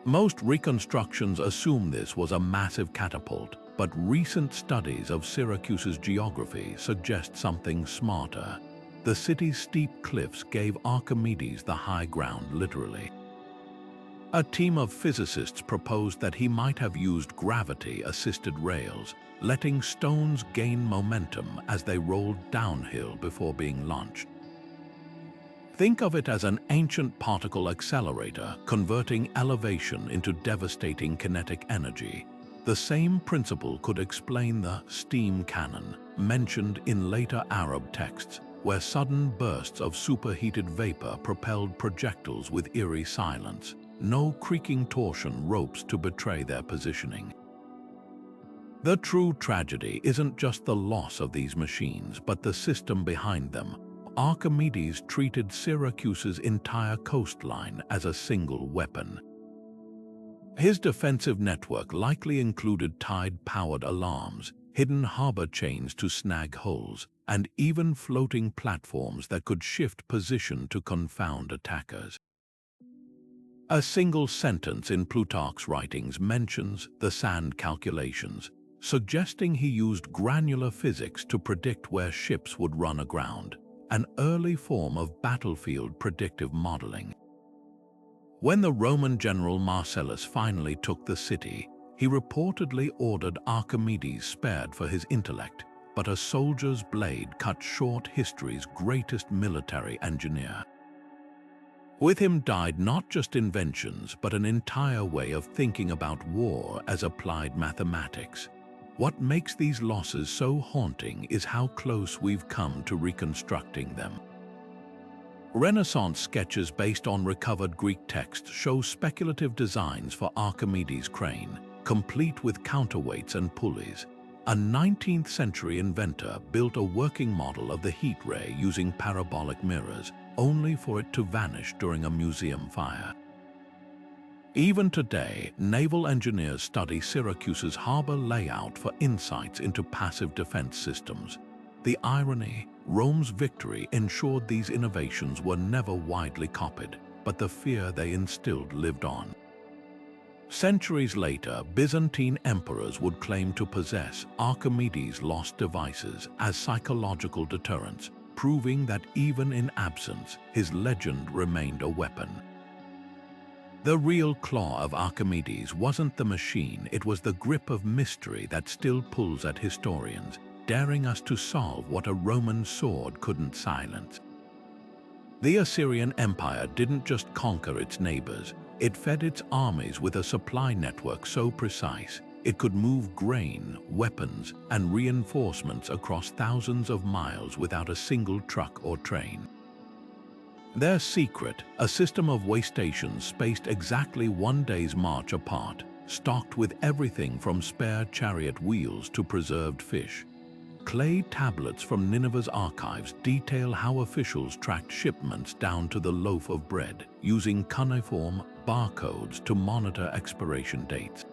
Most reconstructions assume this was a massive catapult, but recent studies of Syracuse's geography suggest something smarter. The city's steep cliffs gave Archimedes the high ground, literally. A team of physicists proposed that he might have used gravity-assisted rails, letting stones gain momentum as they rolled downhill before being launched. Think of it as an ancient particle accelerator, converting elevation into devastating kinetic energy. The same principle could explain the steam cannon, mentioned in later Arab texts, where sudden bursts of superheated vapor propelled projectiles with eerie silence. No creaking torsion ropes to betray their positioning. The true tragedy isn't just the loss of these machines, but the system behind them. Archimedes treated Syracuse's entire coastline as a single weapon. His defensive network likely included tide-powered alarms, hidden harbor chains to snag hulls, and even floating platforms that could shift position to confound attackers. A single sentence in Plutarch's writings mentions the sand calculations, suggesting he used granular physics to predict where ships would run aground, an early form of battlefield predictive modeling. When the Roman general Marcellus finally took the city, he reportedly ordered Archimedes spared for his intellect, but a soldier's blade cut short history's greatest military engineer. With him died not just inventions, but an entire way of thinking about war as applied mathematics. What makes these losses so haunting is how close we've come to reconstructing them. Renaissance sketches based on recovered Greek texts show speculative designs for Archimedes' crane, complete with counterweights and pulleys. A 19th century inventor built a working model of the heat ray using parabolic mirrors, only for it to vanish during a museum fire. Even today, naval engineers study Syracuse's harbor layout for insights into passive defense systems. The irony, Rome's victory ensured these innovations were never widely copied, but the fear they instilled lived on. Centuries later, Byzantine emperors would claim to possess Archimedes' lost devices as psychological deterrents, proving that even in absence, his legend remained a weapon. The real claw of Archimedes wasn't the machine, it was the grip of mystery that still pulls at historians, daring us to solve what a Roman sword couldn't silence. The Assyrian Empire didn't just conquer its neighbors, it fed its armies with a supply network so precise, it could move grain, weapons, and reinforcements across thousands of miles without a single truck or train. Their secret, a system of way stations spaced exactly one day's march apart, stocked with everything from spare chariot wheels to preserved fish. Clay tablets from Nineveh's archives detail how officials tracked shipments down to the loaf of bread, using cuneiform barcodes to monitor expiration dates.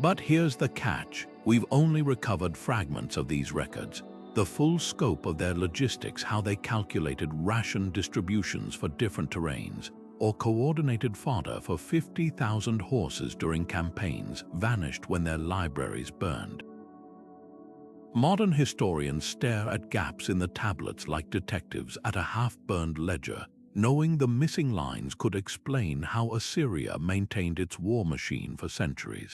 But here's the catch, we've only recovered fragments of these records. the full scope of their logistics, how they calculated ration distributions for different terrains, or coordinated fodder for 50,000 horses during campaigns, vanished when their libraries burned. Modern historians stare at gaps in the tablets like detectives at a half-burned ledger, knowing the missing lines could explain how Assyria maintained its war machine for centuries.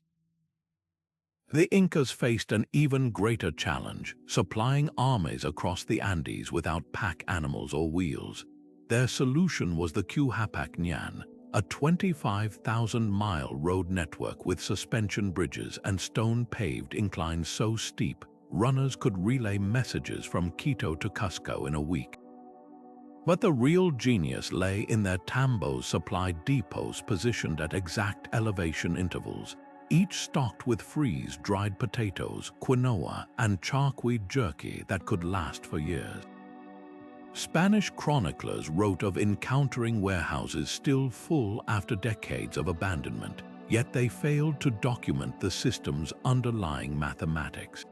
The Incas faced an even greater challenge, supplying armies across the Andes without pack animals or wheels. Their solution was the Quhapac-Ñan, a 25,000-mile road network with suspension bridges and stone-paved inclines so steep, runners could relay messages from Quito to Cusco in a week. But the real genius lay in their tambos supplied depots positioned at exact elevation intervals, each stocked with freeze-dried potatoes, quinoa, and charqui jerky that could last for years. Spanish chroniclers wrote of encountering warehouses still full after decades of abandonment, yet they failed to document the system's underlying mathematics.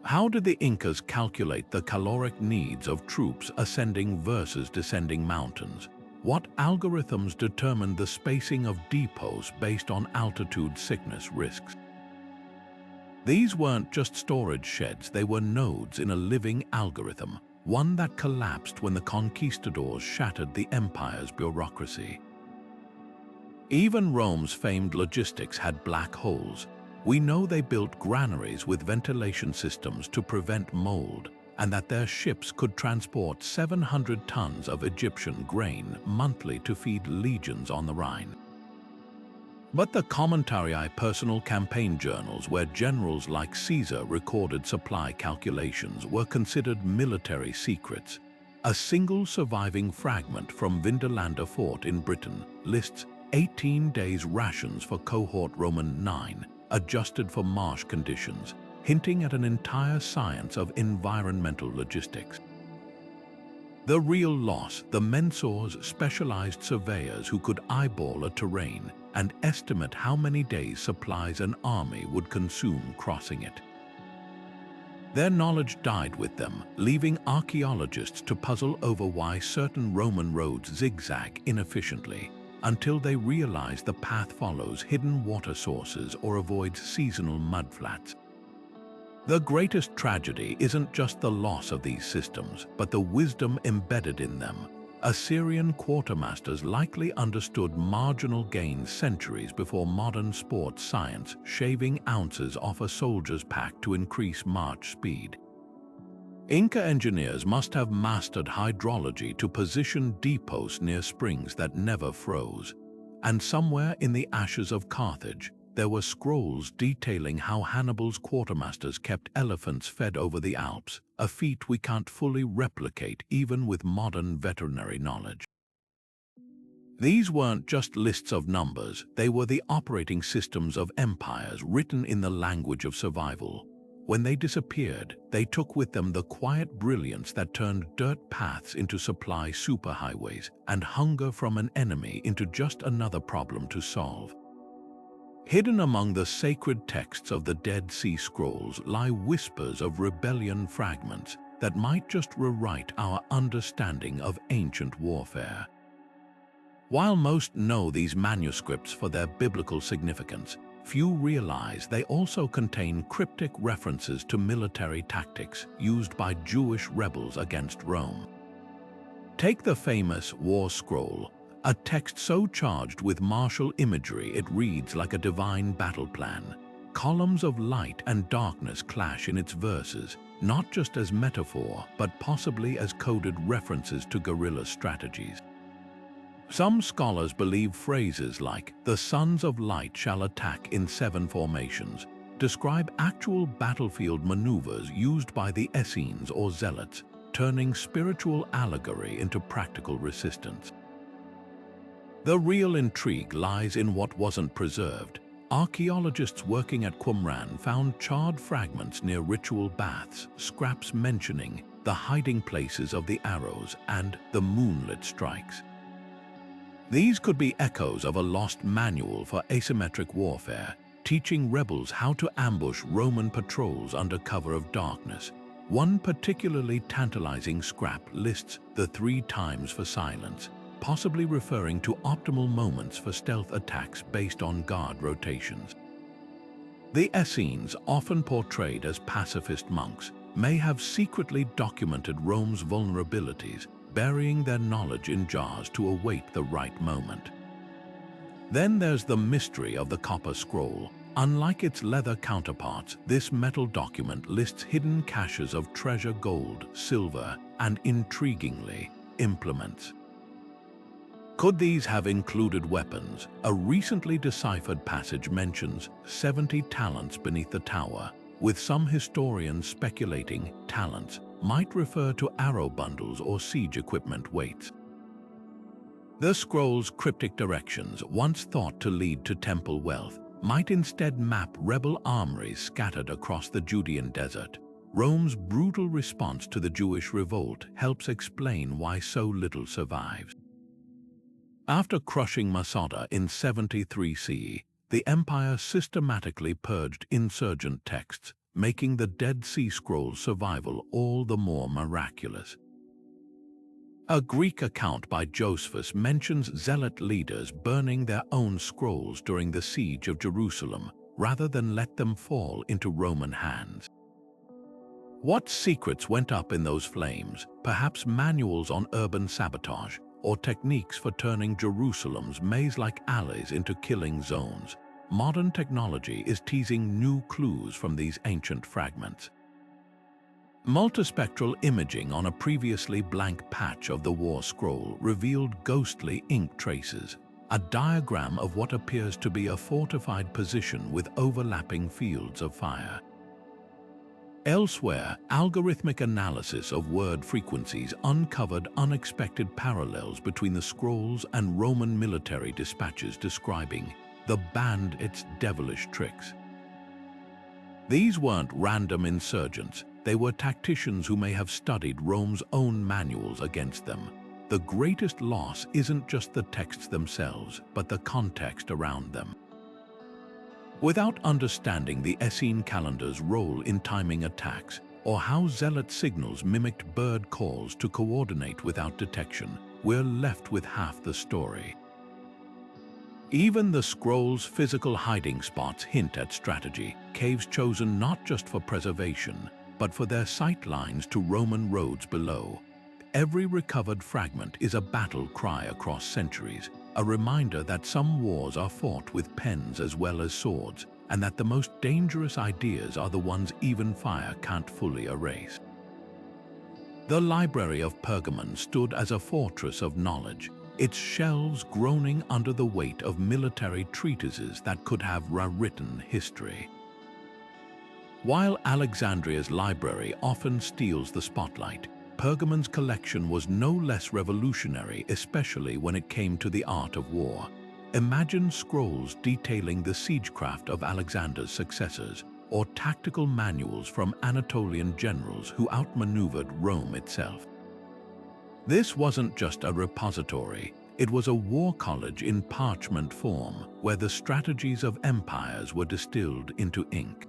How did the Incas calculate the caloric needs of troops ascending versus descending mountains? What algorithms determined the spacing of depots based on altitude sickness risks? These weren't just storage sheds, they were nodes in a living algorithm, one that collapsed when the conquistadors shattered the empire's bureaucracy. Even Rome's famed logistics had black holes. We know they built granaries with ventilation systems to prevent mold, and that their ships could transport 700 tons of Egyptian grain monthly to feed legions on the Rhine. But the Commentarii, personal campaign journals where generals like Caesar recorded supply calculations, were considered military secrets. A single surviving fragment from Vindolanda Fort in Britain lists 18 days' rations for cohort Roman 9, adjusted for marsh conditions, hinting at an entire science of environmental logistics. The real loss, the mensors, specialized surveyors who could eyeball a terrain and estimate how many days' supplies an army would consume crossing it. Their knowledge died with them, leaving archaeologists to puzzle over why certain Roman roads zigzag inefficiently, until they realize the path follows hidden water sources or avoids seasonal mudflats. The greatest tragedy isn't just the loss of these systems, but the wisdom embedded in them. Assyrian quartermasters likely understood marginal gains centuries before modern sports science, shaving ounces off a soldier's pack to increase march speed. Inca engineers must have mastered hydrology to position depots near springs that never froze. And somewhere in the ashes of Carthage, there were scrolls detailing how Hannibal's quartermasters kept elephants fed over the Alps, a feat we can't fully replicate even with modern veterinary knowledge. These weren't just lists of numbers, they were the operating systems of empires written in the language of survival. When they disappeared, they took with them the quiet brilliance that turned dirt paths into supply superhighways and hunger from an enemy into just another problem to solve. Hidden among the sacred texts of the Dead Sea Scrolls lie whispers of rebellion fragments that might just rewrite our understanding of ancient warfare. While most know these manuscripts for their biblical significance, few realize they also contain cryptic references to military tactics used by Jewish rebels against Rome. Take the famous War Scroll, a text so charged with martial imagery it reads like a divine battle plan. Columns of light and darkness clash in its verses, not just as metaphor, but possibly as coded references to guerrilla strategies. Some scholars believe phrases like, "the sons of light shall attack in 7 formations," describe actual battlefield maneuvers used by the Essenes or Zealots, turning spiritual allegory into practical resistance. The real intrigue lies in what wasn't preserved. Archaeologists working at Qumran found charred fragments near ritual baths, scraps mentioning the hiding places of the arrows and the moonlit strikes. These could be echoes of a lost manual for asymmetric warfare, teaching rebels how to ambush Roman patrols under cover of darkness. One particularly tantalizing scrap lists the 3 times for silence, possibly referring to optimal moments for stealth attacks based on guard rotations. The Essenes, often portrayed as pacifist monks, may have secretly documented Rome's vulnerabilities, burying their knowledge in jars to await the right moment. Then there's the mystery of the Copper Scroll. Unlike its leather counterparts, this metal document lists hidden caches of treasure, gold, silver, and, intriguingly, implements. Could these have included weapons? A recently deciphered passage mentions 70 talents beneath the tower, with some historians speculating talents might refer to arrow bundles or siege equipment weights. The scroll's cryptic directions, once thought to lead to temple wealth, might instead map rebel armories scattered across the Judean desert. Rome's brutal response to the Jewish revolt helps explain why so little survives. After crushing Masada in 73 CE, the empire systematically purged insurgent texts, making the Dead Sea Scrolls' survival all the more miraculous. A Greek account by Josephus mentions zealot leaders burning their own scrolls during the siege of Jerusalem, rather than let them fall into Roman hands. What secrets went up in those flames? Perhaps manuals on urban sabotage, or techniques for turning Jerusalem's maze-like alleys into killing zones. Modern technology is teasing new clues from these ancient fragments. Multispectral imaging on a previously blank patch of the war scroll revealed ghostly ink traces, a diagram of what appears to be a fortified position with overlapping fields of fire. Elsewhere, algorithmic analysis of word frequencies uncovered unexpected parallels between the scrolls and Roman military dispatches describing the bandits' devilish tricks. These weren't random insurgents. They were tacticians who may have studied Rome's own manuals against them. The greatest loss isn't just the texts themselves, but the context around them. Without understanding the Essene calendar's role in timing attacks, or how zealot signals mimicked bird calls to coordinate without detection, we're left with half the story. Even the scroll's physical hiding spots hint at strategy, caves chosen not just for preservation, but for their sight lines to Roman roads below. Every recovered fragment is a battle cry across centuries, a reminder that some wars are fought with pens as well as swords, and that the most dangerous ideas are the ones even fire can't fully erase. The Library of Pergamon stood as a fortress of knowledge, its shelves groaning under the weight of military treatises that could have rewritten history. While Alexandria's library often steals the spotlight, Pergamon's collection was no less revolutionary, especially when it came to the art of war. Imagine scrolls detailing the siegecraft of Alexander's successors, or tactical manuals from Anatolian generals who outmaneuvered Rome itself. This wasn't just a repository, it was a war college in parchment form, where the strategies of empires were distilled into ink.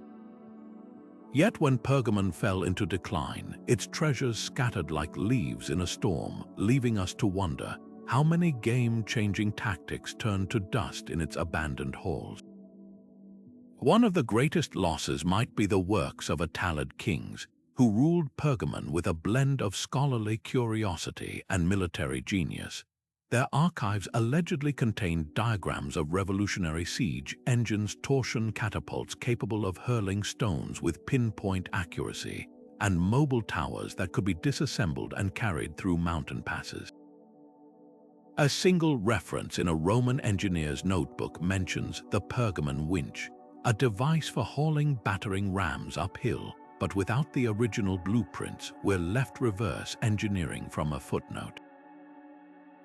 Yet when Pergamon fell into decline, its treasures scattered like leaves in a storm, leaving us to wonder how many game-changing tactics turned to dust in its abandoned halls. One of the greatest losses might be the works of Attalid kings, who ruled Pergamon with a blend of scholarly curiosity and military genius. Their archives allegedly contained diagrams of revolutionary siege engines, torsion catapults capable of hurling stones with pinpoint accuracy, and mobile towers that could be disassembled and carried through mountain passes. A single reference in a Roman engineer's notebook mentions the Pergamon winch, a device for hauling battering rams uphill, but without the original blueprints, we're left reverse engineering from a footnote.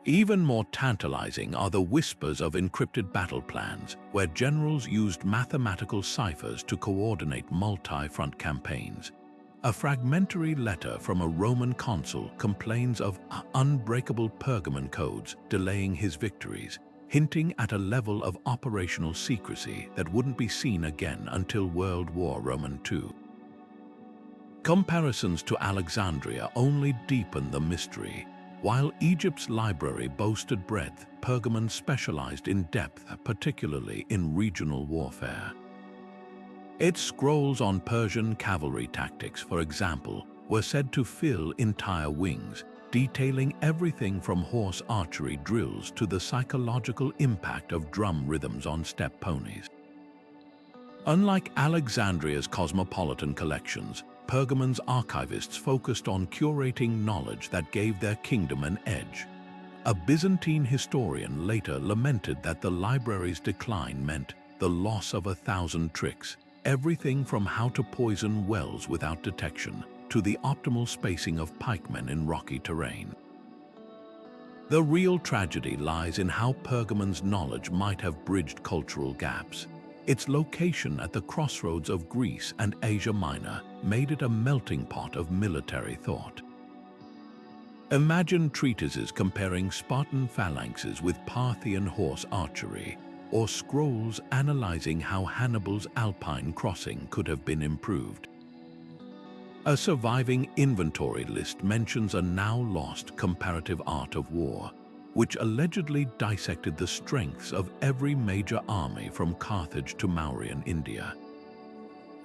Even more tantalizing are the whispers of encrypted battle plans, where generals used mathematical ciphers to coordinate multi-front campaigns. A fragmentary letter from a Roman consul complains of unbreakable Pergamon codes delaying his victories, hinting at a level of operational secrecy that wouldn't be seen again until World War II. Comparisons to Alexandria only deepen the mystery. While Egypt's library boasted breadth, Pergamon specialized in depth, particularly in regional warfare. Its scrolls on Persian cavalry tactics, for example, were said to fill entire wings, detailing everything from horse archery drills to the psychological impact of drum rhythms on steppe ponies. Unlike Alexandria's cosmopolitan collections, Pergamon's archivists focused on curating knowledge that gave their kingdom an edge. A Byzantine historian later lamented that the library's decline meant the loss of 1,000 tricks, everything from how to poison wells without detection to the optimal spacing of pikemen in rocky terrain. The real tragedy lies in how Pergamon's knowledge might have bridged cultural gaps. Its location at the crossroads of Greece and Asia Minor made it a melting pot of military thought. Imagine treatises comparing Spartan phalanxes with Parthian horse archery, or scrolls analyzing how Hannibal's Alpine crossing could have been improved. A surviving inventory list mentions a now-lost comparative art of war, which allegedly dissected the strengths of every major army from Carthage to Mauryan India.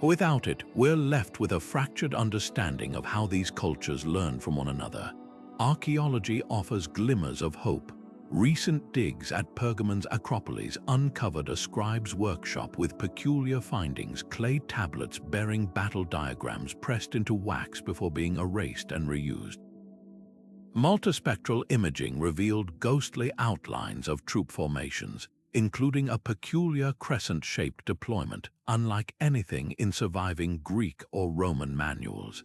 Without it, we're left with a fractured understanding of how these cultures learn from one another. Archaeology offers glimmers of hope. Recent digs at Pergamon's Acropolis uncovered a scribe's workshop with peculiar findings: clay tablets bearing battle diagrams pressed into wax before being erased and reused. Multispectral imaging revealed ghostly outlines of troop formations, including a peculiar crescent-shaped deployment, unlike anything in surviving Greek or Roman manuals.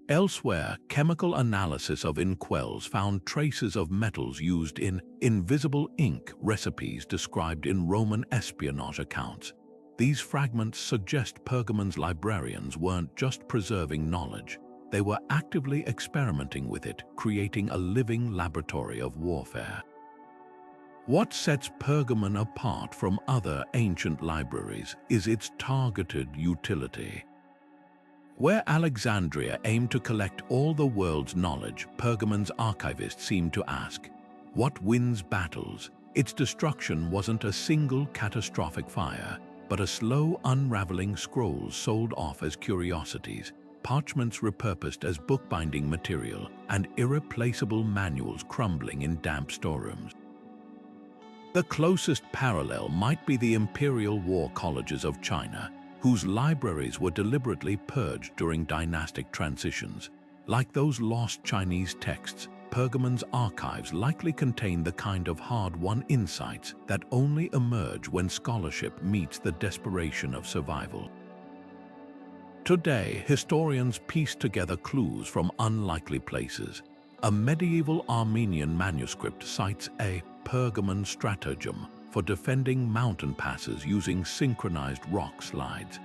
Elsewhere, chemical analysis of inkwells found traces of metals used in invisible ink recipes described in Roman espionage accounts. These fragments suggest Pergamon's librarians weren't just preserving knowledge. They were actively experimenting with it, creating a living laboratory of warfare. What sets Pergamon apart from other ancient libraries is its targeted utility. Where Alexandria aimed to collect all the world's knowledge, Pergamon's archivists seemed to ask, what wins battles? Its destruction wasn't a single catastrophic fire, but a slow unraveling scrolls sold off as curiosities, parchments repurposed as bookbinding material, and irreplaceable manuals crumbling in damp storerooms. The closest parallel might be the imperial war colleges of China, whose libraries were deliberately purged during dynastic transitions. Like those lost Chinese texts, Pergamon's archives likely contain the kind of hard-won insights that only emerge when scholarship meets the desperation of survival. Today, historians piece together clues from unlikely places. A medieval Armenian manuscript cites a Pergamon stratagem for defending mountain passes using synchronized rock slides.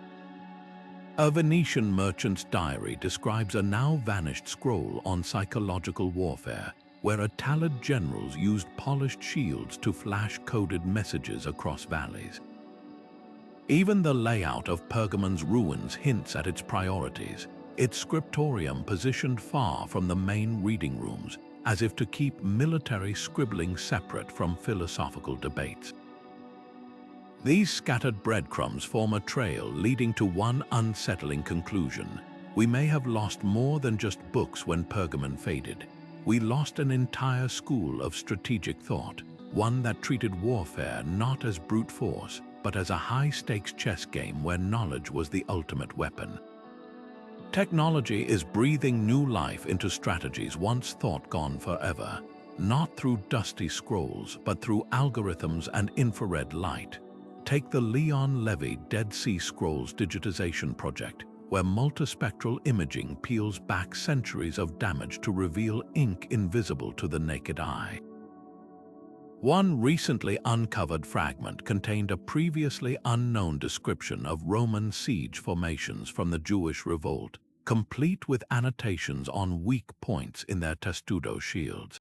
A Venetian merchant's diary describes a now-vanished scroll on psychological warfare, where Attalid generals used polished shields to flash coded messages across valleys. Even the layout of Pergamon's ruins hints at its priorities, its scriptorium positioned far from the main reading rooms, as if to keep military scribbling separate from philosophical debates. These scattered breadcrumbs form a trail leading to one unsettling conclusion. We may have lost more than just books when Pergamon faded. We lost an entire school of strategic thought, one that treated warfare not as brute force, but as a high-stakes chess game where knowledge was the ultimate weapon. Technology is breathing new life into strategies once thought gone forever, not through dusty scrolls, but through algorithms and infrared light. Take the Leon Levy Dead Sea Scrolls digitization project, where multispectral imaging peels back centuries of damage to reveal ink invisible to the naked eye. One recently uncovered fragment contained a previously unknown description of Roman siege formations from the Jewish revolt, complete with annotations on weak points in their testudo shields.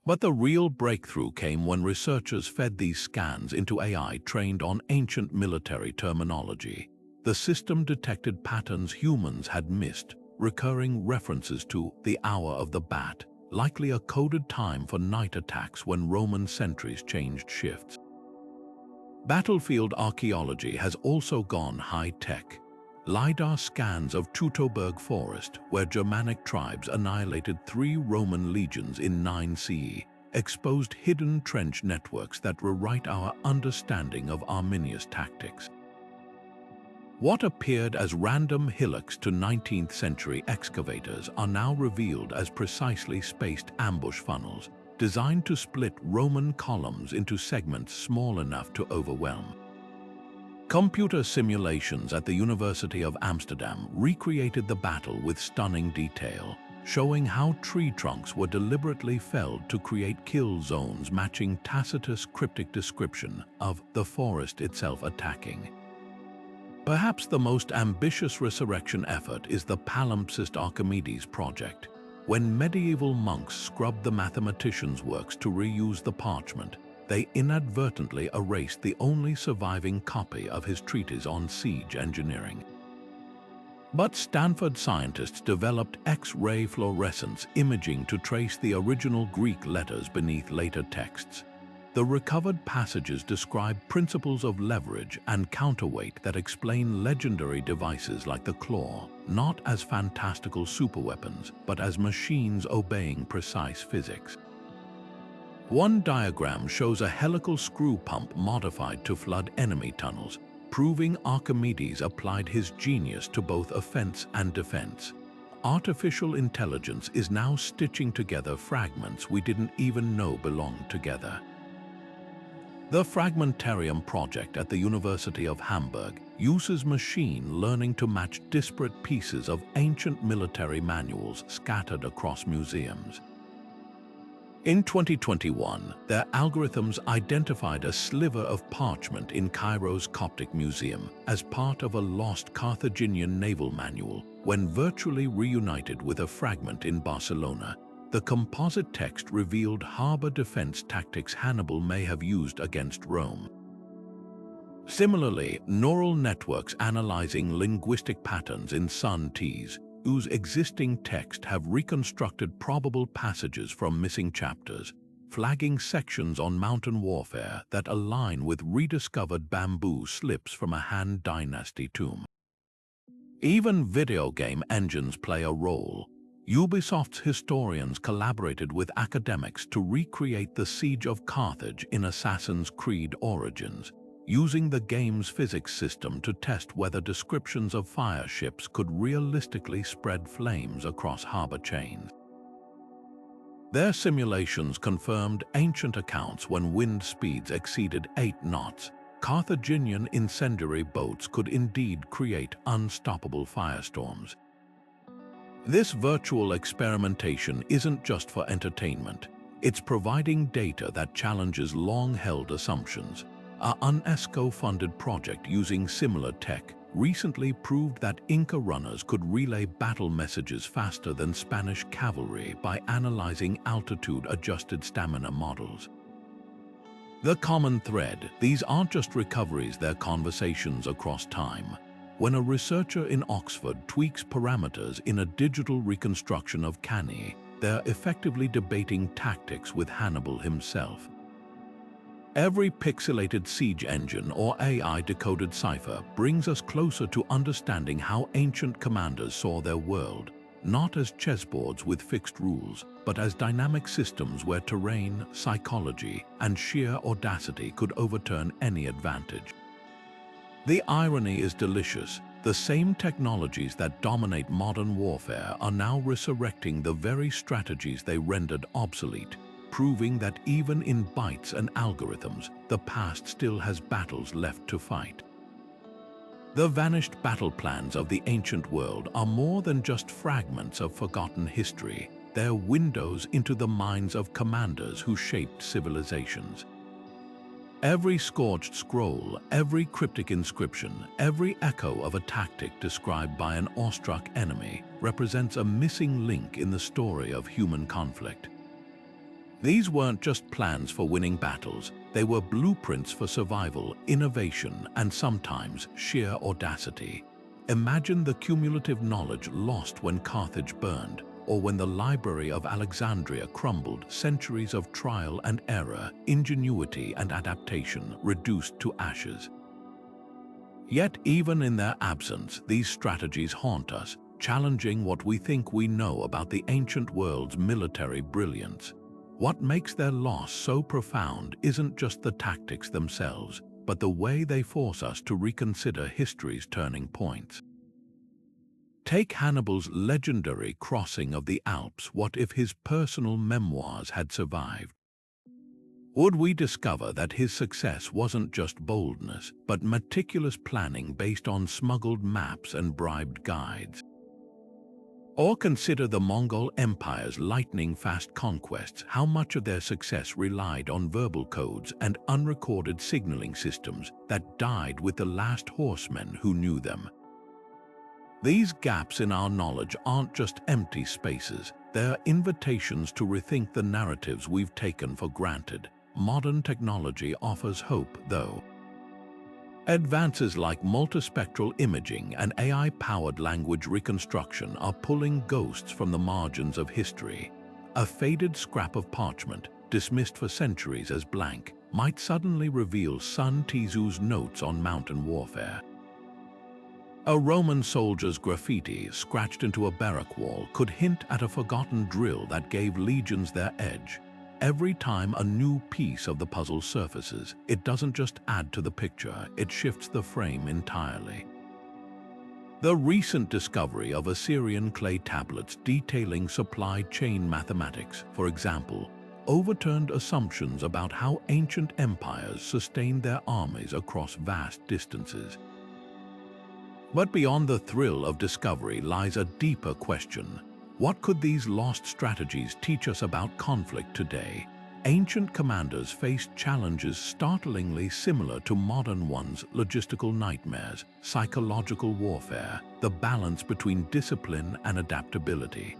But the real breakthrough came when researchers fed these scans into AI trained on ancient military terminology. The the system detected patterns humans had missed, recurring references to the hour of the bat, likely a coded time for night attacks when Roman sentries changed shifts. Battlefield archaeology has also gone high-tech. LiDAR scans of Teutoburg Forest, where Germanic tribes annihilated 3 Roman legions in 9 CE, exposed hidden trench networks that rewrite our understanding of Arminius tactics. What appeared as random hillocks to 19th century excavators are now revealed as precisely spaced ambush funnels, designed to split Roman columns into segments small enough to overwhelm. Computer simulations at the University of Amsterdam recreated the battle with stunning detail, showing how tree trunks were deliberately felled to create kill zones matching Tacitus' cryptic description of the forest itself attacking. Perhaps the most ambitious resurrection effort is the palimpsest Archimedes project. When medieval monks scrubbed the mathematician's works to reuse the parchment, they inadvertently erased the only surviving copy of his treatise on siege engineering. But Stanford scientists developed X-ray fluorescence imaging to trace the original Greek letters beneath later texts. The recovered passages describe principles of leverage and counterweight that explain legendary devices like the claw, not as fantastical superweapons, but as machines obeying precise physics. One diagram shows a helical screw pump modified to flood enemy tunnels, proving Archimedes applied his genius to both offense and defense. Artificial intelligence is now stitching together fragments we didn't even know belonged together. The Fragmentarium project at the University of Hamburg uses machine learning to match disparate pieces of ancient military manuals scattered across museums. In 2021, their algorithms identified a sliver of parchment in Cairo's Coptic Museum as part of a lost Carthaginian naval manual when virtually reunited with a fragment in Barcelona. The composite text revealed harbor defense tactics Hannibal may have used against Rome. Similarly, neural networks analyzing linguistic patterns in Sun-T's whose existing text have reconstructed probable passages from missing chapters, flagging sections on mountain warfare that align with rediscovered bamboo slips from a Han Dynasty tomb. Even video game engines play a role. Ubisoft's historians collaborated with academics to recreate the siege of Carthage in Assassin's Creed Origins, using the game's physics system to test whether descriptions of fire ships could realistically spread flames across harbor chains. Their simulations confirmed ancient accounts when wind speeds exceeded 8 knots. Carthaginian incendiary boats could indeed create unstoppable firestorms. This virtual experimentation isn't just for entertainment. It's providing data that challenges long-held assumptions. A UNESCO-funded project using similar tech recently proved that Inca runners could relay battle messages faster than Spanish cavalry by analyzing altitude-adjusted stamina models. The common thread: these aren't just recoveries, they're conversations across time. When a researcher in Oxford tweaks parameters in a digital reconstruction of Cannae, they're effectively debating tactics with Hannibal himself. Every pixelated siege engine or AI-decoded cipher brings us closer to understanding how ancient commanders saw their world, not as chessboards with fixed rules, but as dynamic systems where terrain, psychology, and sheer audacity could overturn any advantage. The irony is delicious. The same technologies that dominate modern warfare are now resurrecting the very strategies they rendered obsolete, proving that even in bytes and algorithms, the past still has battles left to fight. The vanished battle plans of the ancient world are more than just fragments of forgotten history. They're windows into the minds of commanders who shaped civilizations. Every scorched scroll, every cryptic inscription, every echo of a tactic described by an awestruck enemy represents a missing link in the story of human conflict. These weren't just plans for winning battles, They were blueprints for survival, innovation, and sometimes sheer audacity. Imagine the cumulative knowledge lost when Carthage burned, or when the Library of Alexandria crumbled. Centuries of trial and error, ingenuity and adaptation reduced to ashes. Yet even in their absence, these strategies haunt us, challenging what we think we know about the ancient world's military brilliance. What makes their loss so profound isn't just the tactics themselves, but the way they force us to reconsider history's turning points. Take Hannibal's legendary crossing of the Alps. What if his personal memoirs had survived? Would we discover that his success wasn't just boldness, but meticulous planning based on smuggled maps and bribed guides? Or consider the Mongol Empire's lightning-fast conquests. How much of their success relied on verbal codes and unrecorded signaling systems that died with the last horsemen who knew them? These gaps in our knowledge aren't just empty spaces, they're invitations to rethink the narratives we've taken for granted. Modern technology offers hope, though. Advances like multispectral imaging and AI-powered language reconstruction are pulling ghosts from the margins of history. A faded scrap of parchment, dismissed for centuries as blank, might suddenly reveal Sun Tzu's notes on mountain warfare. A Roman soldier's graffiti scratched into a barrack wall could hint at a forgotten drill that gave legions their edge. Every time a new piece of the puzzle surfaces, it doesn't just add to the picture, it shifts the frame entirely. The recent discovery of Assyrian clay tablets detailing supply chain mathematics, for example, overturned assumptions about how ancient empires sustained their armies across vast distances. But beyond the thrill of discovery lies a deeper question. What could these lost strategies teach us about conflict today? Ancient commanders faced challenges startlingly similar to modern ones: logistical nightmares, psychological warfare, the balance between discipline and adaptability.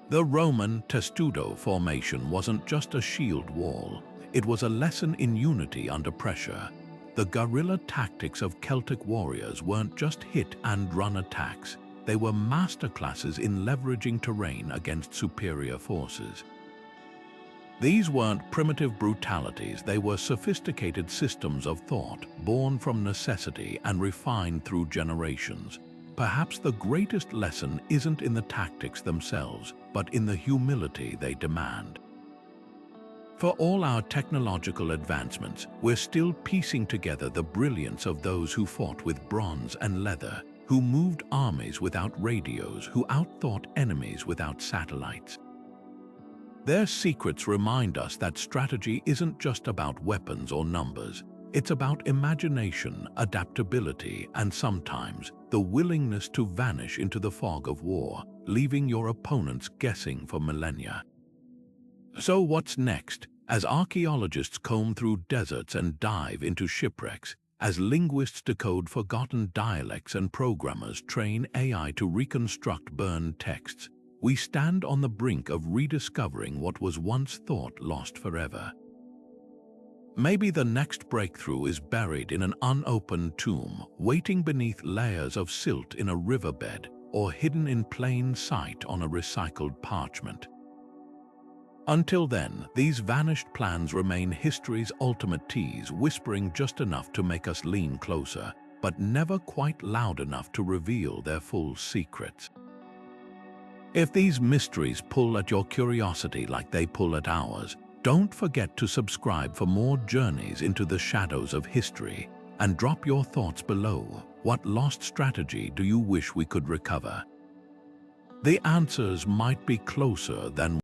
The Roman testudo formation wasn't just a shield wall, it was a lesson in unity under pressure. The guerrilla tactics of Celtic warriors weren't just hit-and-run attacks. They were masterclasses in leveraging terrain against superior forces. These weren't primitive brutalities, they were sophisticated systems of thought, born from necessity and refined through generations. Perhaps the greatest lesson isn't in the tactics themselves, but in the humility they demand. For all our technological advancements, we're still piecing together the brilliance of those who fought with bronze and leather, who moved armies without radios, who outthought enemies without satellites. Their secrets remind us that strategy isn't just about weapons or numbers. It's about imagination, adaptability, and sometimes the willingness to vanish into the fog of war, leaving your opponents guessing for millennia. So what's next? As archaeologists comb through deserts and dive into shipwrecks, as linguists decode forgotten dialects and programmers train AI to reconstruct burned texts, we stand on the brink of rediscovering what was once thought lost forever. Maybe the next breakthrough is buried in an unopened tomb, waiting beneath layers of silt in a riverbed, or hidden in plain sight on a recycled parchment. Until then, these vanished plans remain history's ultimate tease, whispering just enough to make us lean closer, but never quite loud enough to reveal their full secrets. If these mysteries pull at your curiosity like they pull at ours, don't forget to subscribe for more journeys into the shadows of history, and drop your thoughts below. What lost strategy do you wish we could recover? The answers might be closer than